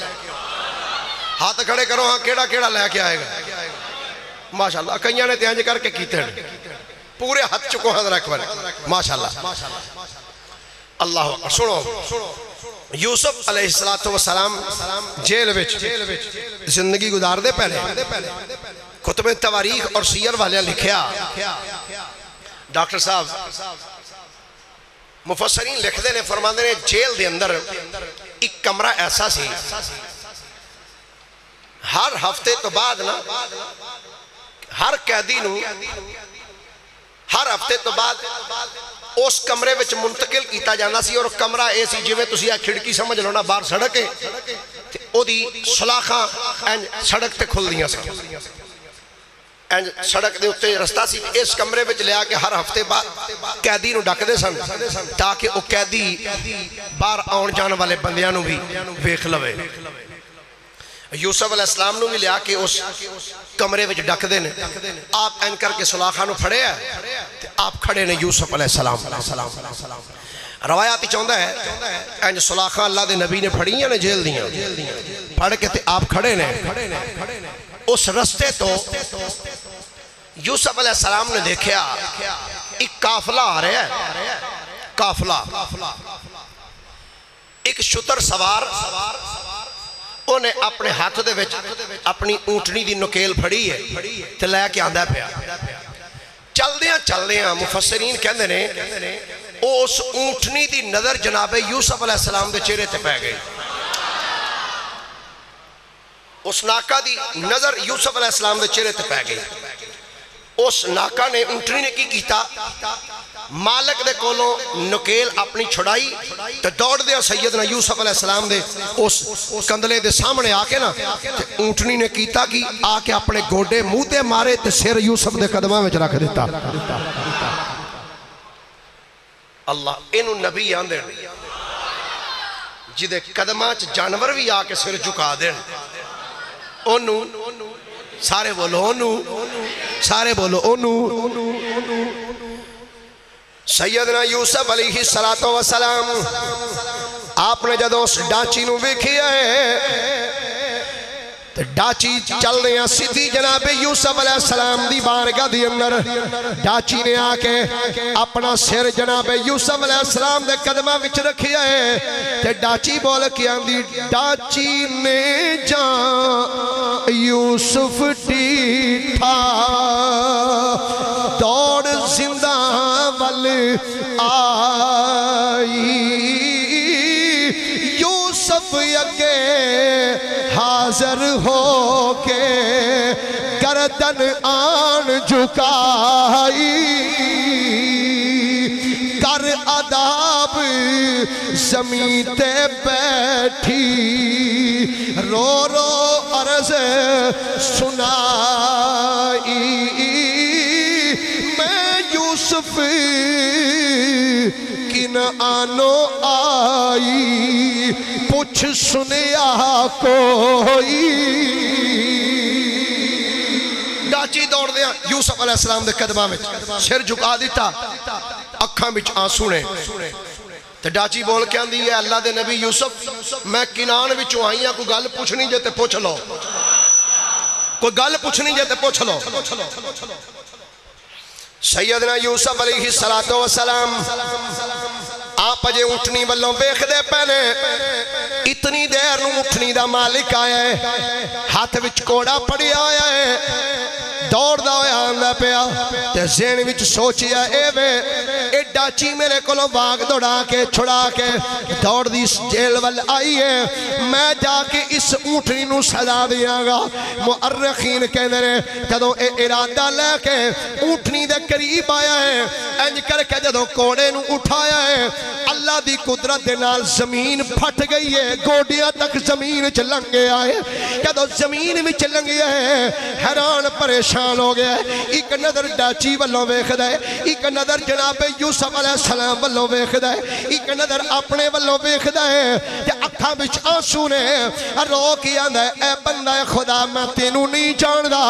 ہاتھ کھڑے کرو ہاں کیڑا کیڑا لے کے آئے گا ماشاءاللہ کئیاں نے تیانج کر کے کیتے ہیں پورے ہاتھ چکو حضر اکبر ماشاءاللہ اللہ اکبر سنو یوسف علیہ السلام جیل وچ زندگی گزار دے پہلے کتب تواریخ اور سیر والے لکھیا ڈاکٹر صاحب مفسرین لکھ دے نے فرماندے نے جیل دے اندر ایک کمرہ ایسا سی ہر ہفتے تو بعد نا ہر قیدی نو ہر ہفتے تو بعد اس کمرے وچ منتقل کیتا جانا سی اور کمرہ اے سی جویں تسی آ کھڑکی سمجھ لو نا باہر سڑک ہے تے او دی سلاخاں سڑک تے کھل دیاں سی سڑک دے اتے رستہ سی اس کمرے وچ لیا کے ہر ہفتے بعد قیدی نو ڈک دے سن تاکہ او قیدی باہر آن جان والے بندیاں نو بھی ویکھ لوے یوسف علیہ السلام نو بھی لیا کہ اس کمرے وچ ڈک دے نے آپ این کر کے سلاخاں نو پھڑے ہیں آپ کھڑے نے یوسف علیہ السلام روایاتی چاہتا ہے این سلاخاں اللہ دے نبی نے پھڑی ہیں نے جیل دیاں پھڑ کے تے آپ کھڑے نے اس رستے تو یوسف علیہ السلام نے دیکھیا ایک قافلہ آ رہا ہے قافلہ ایک شتر سوار انہیں اپنے ہاتھ دے وچ اپنی اونٹنی دی نکیل پھڑی ہے تے لے کے آندہ پیا چل دیاں مفسرین کہندے نے اس اونٹنی دی نظر جناب یوسف علیہ السلام دے چہرے تے پہ گئی اس ناکہ دی نظر یوسف علیہ السلام دے چہرے تے پہ گئی اس ناکہ نے اونٹنی نے کی کیتا مالک دے کولوں نکیل اپنی چھڑائی تے دوڑ دیا سیدنا یوسف علیہ السلام دے اس کندلے دے سامنے آکے نا اونٹنی نے کیتا کی آکے اپنے گوڑے منہ تے مارے تے سر یوسف دے قدمہ میں رکھ دیتا اللہ انہوں نبی آندے جدے قدمہ جانور بھی آکے سر جھکا دیں انہوں سارے بولو انہوں سارے بولو انہوں سیدنا یوسف علیہ السلام آپ نے جدو اس ڈاچی نو ویکھیا ہے ڈاچی چل رہے ہیں سیدھی جناب یوسف علیہ السلام دی بارگاہ دی اندر ڈاچی نے آکے اپنا سر جناب یوسف علیہ السلام دے قدمہ وچ رکھیا ہے تے ڈاچی بول کے آندی ڈاچی نے جان یوسف ڈیٹھا دوڑ زندہ ول آئی یوسف یکے حاضر ہو کے گردن آن جھکائی کر عذاب زمین تے بیٹھی رو رو عرض سنائی میں یوسف کی نہ آنو آئی پوچھ سنیا کوئی ڈاچی دوڑ دیا یوسف علیہ السلام دے قدمہ میں سر جھکا دیتا اکھاں وچ آنسو نے تے ڈاچی بول کے آندی ہے اللہ دے نبی یوسف میں کنان وچوں آئی ہاں کوئی گل پوچھنی جے تے پوچھ لو کوئی گل پوچھنی جے تے پوچھ لو سیدنا یوسف علیہ السلام آپ جے اٹھنی والوں بیخ دے پہنے اتنی دیر نو اٹھنی دا مالک آیا ہے ہاتھ وچ کوڑا پڑی آیا ہے دوڑ دا ہویا آندہ پیا تے ذہن وچ سوچیا اے ڈاچی میرے کولوں باغ دوڑا کے چھڑا کے دوڑ دی اس جیل وال آئی ہے میں جا کے اس اونٹنی نو سزا دیاں گا مؤرخین کہندے نے جدوں اے ارادہ لے کے اونٹنی دے قریب آیا ہے انج کر کے جدوں کوڑے نو اٹھایا ہے اللہ دی قدرت دے نال زمین پھٹ گئی ہے گوڈیاں تک زمین چ لنگے آئے جدوں زمین وچ لنگے ہے حیران پریشان ہو گیا ہے ایک نظر ڈاچی والوں ویکھدا ہے ایک نظر جناب یوسف علیہ السلام والوں ویکھدا ہے ایک نظر اپنے والوں ویکھدا ہے تے اکھاں وچ آنسو نے رو کے آندا ہے اے بندہ خدا میں تینوں نہیں جاندا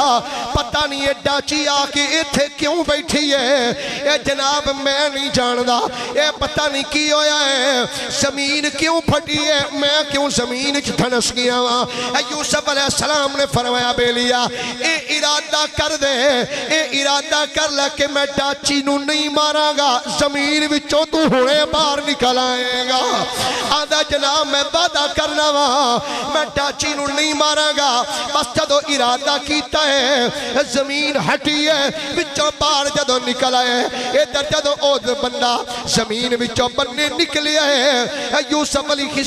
پتہ نہیں اے ڈاچی آ کے ایتھے کیوں بیٹھی ہے اے جناب میں نہیں جاندا اے پتہ نہیں کی ہویا ہے زمین کیوں پھٹی ہے میں کیوں زمین وچ دھنس گیا ہاں اے یوسف علیہ السلام نے فرمایا بیلیا اے ارادہ کر دے اے ارادہ کر لے کہ میں ڈاچی نو نہیں ماراں گا زمین وچوں تو ہوئے باہر نکل آئے گا آدھا جناب میں وعدہ کرنا وا میں ڈاچی نو نہیں ماراں گا بس جدو ارادہ کیتا ہے زمین ہٹی ہے وچوں باہر جدو نکل آئے ادھر جدو اوز بندہ زمین وچوں بننے نکلے ہے یوسف علیہ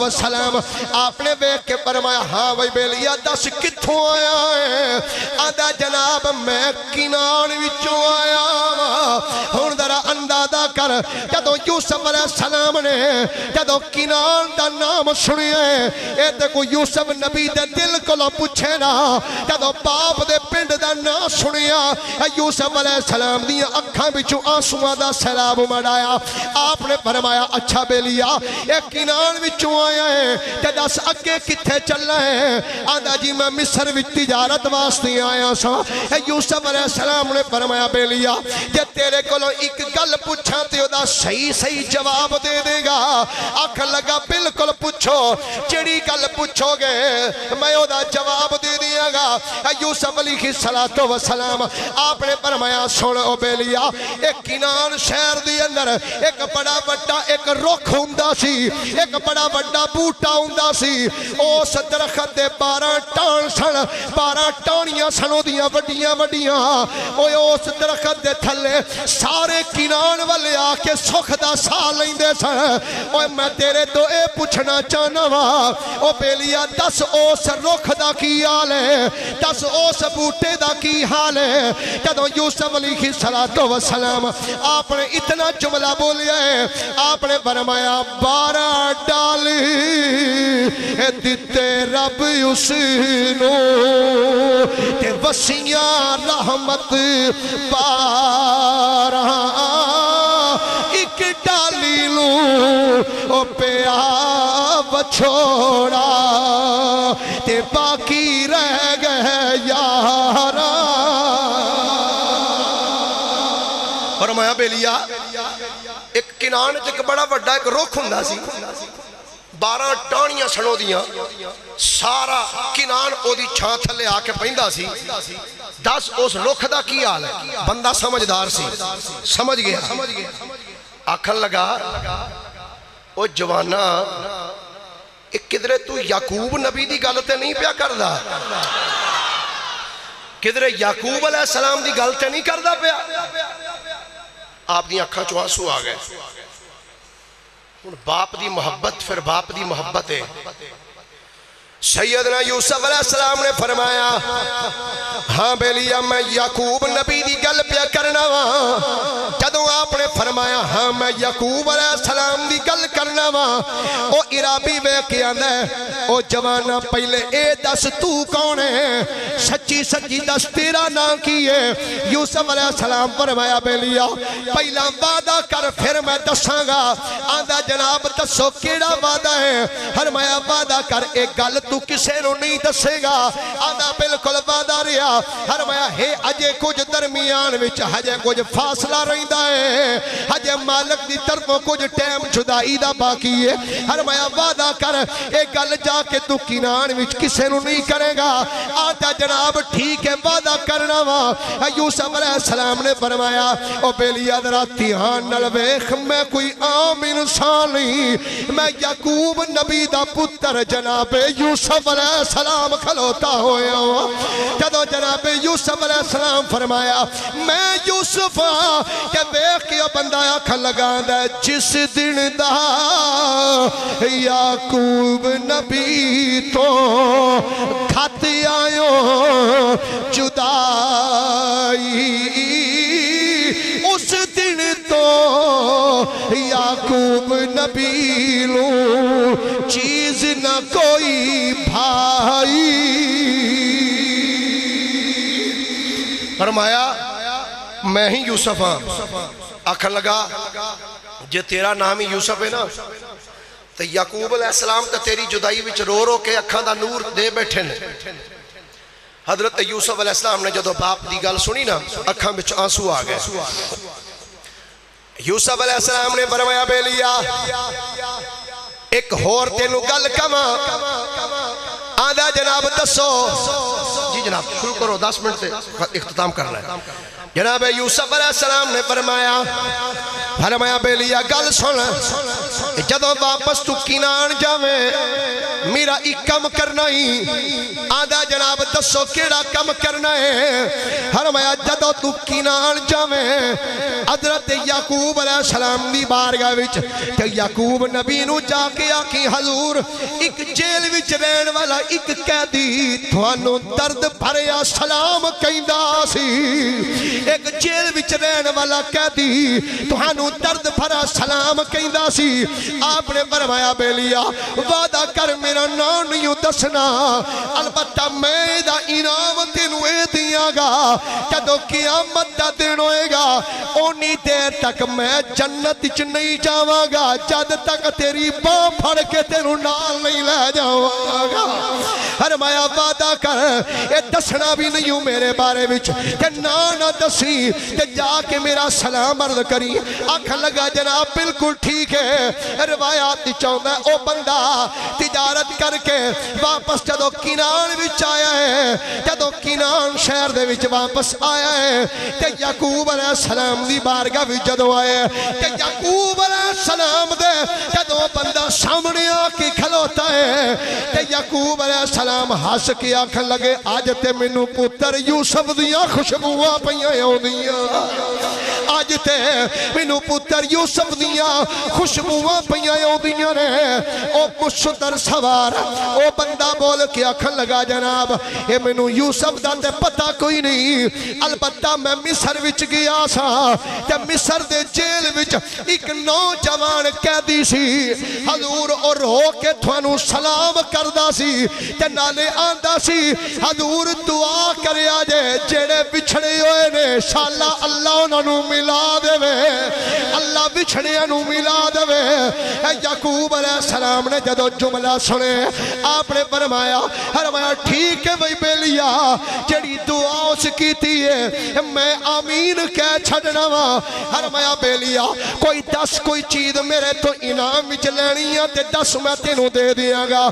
السلام آپ نے بیک کے فرمایا ہاں بھائی بیلیا دس کتھوں آیا ہے آدھا جناب میں کنان وچوں آیا ہن ذرا اندازہ کر جدو یوسف علیہ السلام نے جدو کنان دا نام سنیا ہے اے تے کوئی یوسف نبی دے دل کولوں پوچھے نا جدو باپ دے پنڈ دا نام سنیا یوسف علیہ السلام دی اکھاں وچوں آنسواں دا سیلاب مڑایا آپ نے فرمایا اچھا بیلیا اے کنان وچوں آیا ہے تے دس اگے کتھے چلنا ہے آندا جی میں مصر وچ تجارت واسطے آیا سا یوسف علیہ السلام نے فرمایا بیلیا جے تیرے کولوں ایک گل پوچھاں تے اودا صحیح جواب دے دے گا آکھ لگا بالکل پوچھو جڑی گل پوچھو گے میں اودا جواب دے دیاں گا یوسف علیہ السلام آپ نے فرمایا سن او بیلیا ایک کنان شہر دی اندر ایک بڑا بڑا ایک رخ ہوندا سی ایک بڑا بڑا بوٹا ہوندا سی اس درخت دے 12 ٹان سن 12 ٹانیاں سن اودیاں وڈیاں وڈیاں اوے اس درخت دے تھلے سارے کنان والے آ کے سکھ دا سا لیندے سن اوے میں تیرے تو اے پوچھنا چاہنا وا او بیلیا دس اس رخ دا کی حال ہے دس اس بوٹے دا کی حال ہے جدوں یوسف علیہ السلام آپ نے اتنا جملہ بولیا ہے آپ نے فرمایا 12 ڈالی دیتے رب اس نو تے وسیاں رحمت 12 ایک ڈالی لو او پیا بچھوڑا تے باقی رہ گئے یارا فرمایا بیلیا ایک کنان ایک بڑا بڑا ایک رخ ہوندا سی 12 ٹانیاں سنو دیاں سارا کنان او دی چھاں تھلے آ کے پیندا سی دس اس رخ دا کی حال ہے بندہ سمجھدار سی سمجھ گیا آکھن لگا او جوانا ایک کدرے تو یعقوب نبی دی گل تے نہیں پیا کردا کدرے یعقوب علیہ السلام دی گل تے نہیں کردا پیا آپ دی اکھاں چوں آنسو آ گئے باپ دی محبت پھر باپ دی محبت ہے سیدنا یوسف علیہ السلام نے فرمایا ہاں بیلیا میں یعقوب نبی دی گل پیا کرنا وا جدوں آپ نے فرمایا ہاں میں یعقوب علیہ السلام دی گل کرنا وا او عرابی ویکھ کے آندا ہے او جوانا پہلے اے دس تو کون ہے سچی سچی دس تیرا نام کی ہے یوسف علیہ السلام فرمایا بیلیا پہلا وعدہ کر پھر میں دساں گا آندا جناب دسو کیڑا وعدہ ہے فرمایا وعدہ کر ایک گل تو کسے نو نہیں دسے گا آدھا بالکل وعدہ رہا گیا فرمایا ہے اجے کچھ درمیان وچ ہجے کچھ فاصلہ رہندا ہے ہجے مالک دی طرفوں کچھ ٹائم جدائی دا باقی ہے فرمایا وعدہ کر اے گل جا کے تو کنان وچ کسے نو نہیں کرے گا آتا جناب ٹھیک ہے وعدہ کرنا وا یوسف علیہ السلام نے فرمایا او بیلیا ذرا دھیان نال ویکھ میں کوئی عام انسان نہیں میں یعقوب نبی دا پتر جناب یوسف علیہ السلام کھلوتا ہویا ہوں جدو جناب یوسف علیہ السلام فرمایا میں یوسف کہ ویکھ کے بندہ آنکھ لگاندا ہے جس دن دا یعقوب نبی تو کھت آیو جدائی اس دن تو یعقوب نبی لو چیز نہ کوئی بھائی فرمایا میں ہی یوسف ہاں آنکھ لگا جے تیرا نام ہی یوسف ہے نا تو یعقوب علیہ السلام تو تیری جدائی وچ رو رو کے اکھاں دا نور دے بیٹھے نے حضرت یوسف علیہ السلام نے جدو باپ دی گل سنی نا اکھاں وچ آنسو آ گئے یوسف علیہ السلام نے فرمایا بیلیا ایک ہور تینو گل کما آدھا جناب دسو جی جناب شروع کرو 10 منٹ سے اختتام کرنا ہے جناب یوسف علیہ السلام نے فرمایا بیلیا گل سن جدو واپس تو کنان جاویں میرا ایک کم کرنا ہی آدھا جناب دسو کیڑا کم کرنا ہے فرمایا جدو تو کنان جاویں حضرت یعقوب علیہ السلام دی بارگاہ وچ کہ یعقوب نبی نو جا کے آکھی حضور ایک جیل وچ رہن والا ایک قیدی تھانو درد بھریا سلام کہندا سی ایک جیل وچ رہن والا قیدی تھانو درد بھرا سلام کہندا سی آپ نے فرمایا بیلیا وعدہ کر میرا نام نہیں دسنا البتہ میں دا انعام تینوں اے دیاں گا جدو قیامت دا دن ہوئے گا اونی دیر تک میں جنت وچ نہیں جاواں گا جد تک تیری باں پھڑ کے تینوں نال نہیں لے جاواں گا فرمایا وعدہ کر اے دسنا بھی نہیں ہوں میرے بارے وچ کہ نہ دسی کہ جا کے میرا سلام عرض کری آنکھ لگا جناب بالکل ٹھیک ہے روایات چاہتا ہے او بندہ تجارت کر کے واپس جدو کنان وچ آیا ہے جدو کنان شہر دے وچ واپس آیا ہے کہ یعقوب علیہ السلام دی بارگاہ وچ جدو آیا ہے کہ یعقوب علیہ السلام دے جدو بندہ سامنے آ کے کھلوتا ہے کہ یعقوب علیہ السلام ہس کے آکھن لگے آج تے مینوں پتر یوسف دیاں خوشبوواں پیاں آوندیاں آج تے مینوں پتر یوسف دیاں خوشبوواں پیاں آوندیاں نے او مشتر سوار او بندہ بول کے آکھن لگا جناب اے مینوں یوسف دا تے پتہ کوئی نہیں البتہ میں مصر وچ گیا سا تے مصر دے جیل وچ ایک نوجوان قیدی سی حضور اور رو کے تھانوں سلام کردا سی تے نالے آندا سی حضور دعا کریا جے جڑے بچھڑے ہوئے نے شالا اللہ انہاں نوں ملا دے اللہ بچھڑے نوں ملا دے یعقوب علیہ السلام نے جدو جملہ سنے آپ نے فرمایا ٹھیک ہے بھائی بیلیا جڑی دعا اس کیتی ہے میں آمین کہہ چھڑنا وا فرمایا بیلیا کوئی 10 کوئی چیز میرے تو انعام وچ لینی ہے تے 10 میں تینوں دے دیاں گا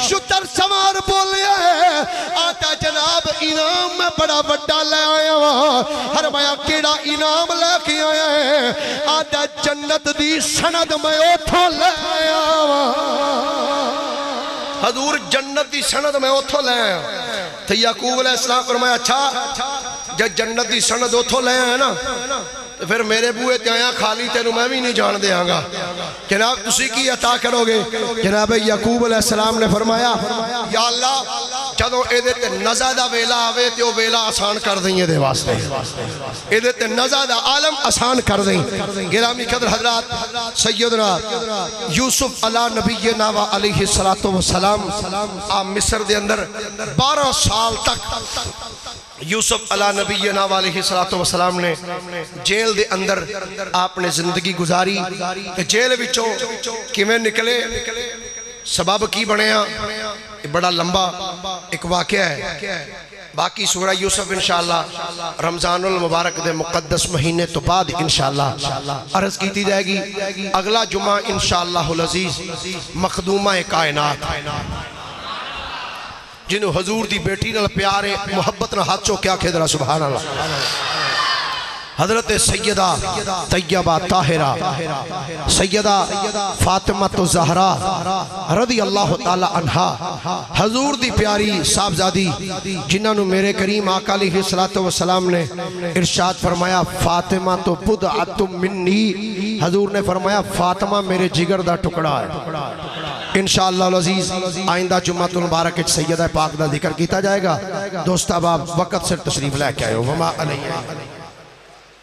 شتر سوار بولیا ہے آتا جناب انعام میں بڑا بڑا لے آیا وا فرمایا کیڑا انعام لے کے آیا ہے آتا جنت دی سند میں اوتھوں لے آیا وا حضور جنت دی سند میں اوتھوں لے آیا تو یعقوب علیہ السلام فرمایا اچھا جب جنت دی سند اوتھوں لے آیا نا تو پھر میرے بوئے تے آیا خالی تینوں میں بھی نہیں جان دے آنگا جناب تسی کی عطا کرو گے جناب یعقوب علیہ السلام نے فرمایا یا اللہ جدو اے دیتے نزا دا ویلا آوے تے وہ ویلا آسان کر دیں دے واسطے اے دیتے نزا دا عالم آسان کر دیں گرامی قدر حضرات سیدنا یوسف علیہ نبینا و علیہ السلام آپ مصر دے اندر 12 سال تک یوسف علیہ نبینا و علیہ السلام نے جیل دے اندر آپ نے زندگی گزاری جیل وچوں کیویں نکلے سبب کی بنیا بڑا لمبا ایک واقعہ ہے باقی سورہ یوسف انشاءاللہ رمضان المبارک دے مقدس مہینے تو بعد انشاءاللہ عرض کیتی جائے گی. اگلا جمعہ انشاءاللہ العزیز مخدومہ کائنات جنہوں حضور دی بیٹی نال پیارے محبت نہ ہاتھ چوکیا کھیدرہ سبحان اللہ حضرت سیدہ طیبہ طاہرہ سیدہ فاطمہ الزہرا رضی اللہ تعالی عنہا حضور دی پیاری صاحبزادی جنہاں نو میرے کریم آقا علیہ السلام نے ارشاد فرمایا فاطمہ تو بضعۃ منی. حضور نے فرمایا فاطمہ میرے جگر دا ٹکڑا ہے. انشاءاللہ العزیز آئندہ جمعہ المبارک سیدہ پاک دا ذکر کیتا جائے گا. دوست احباب وقت سے تشریف لے کے آئے ہو. وما علیہ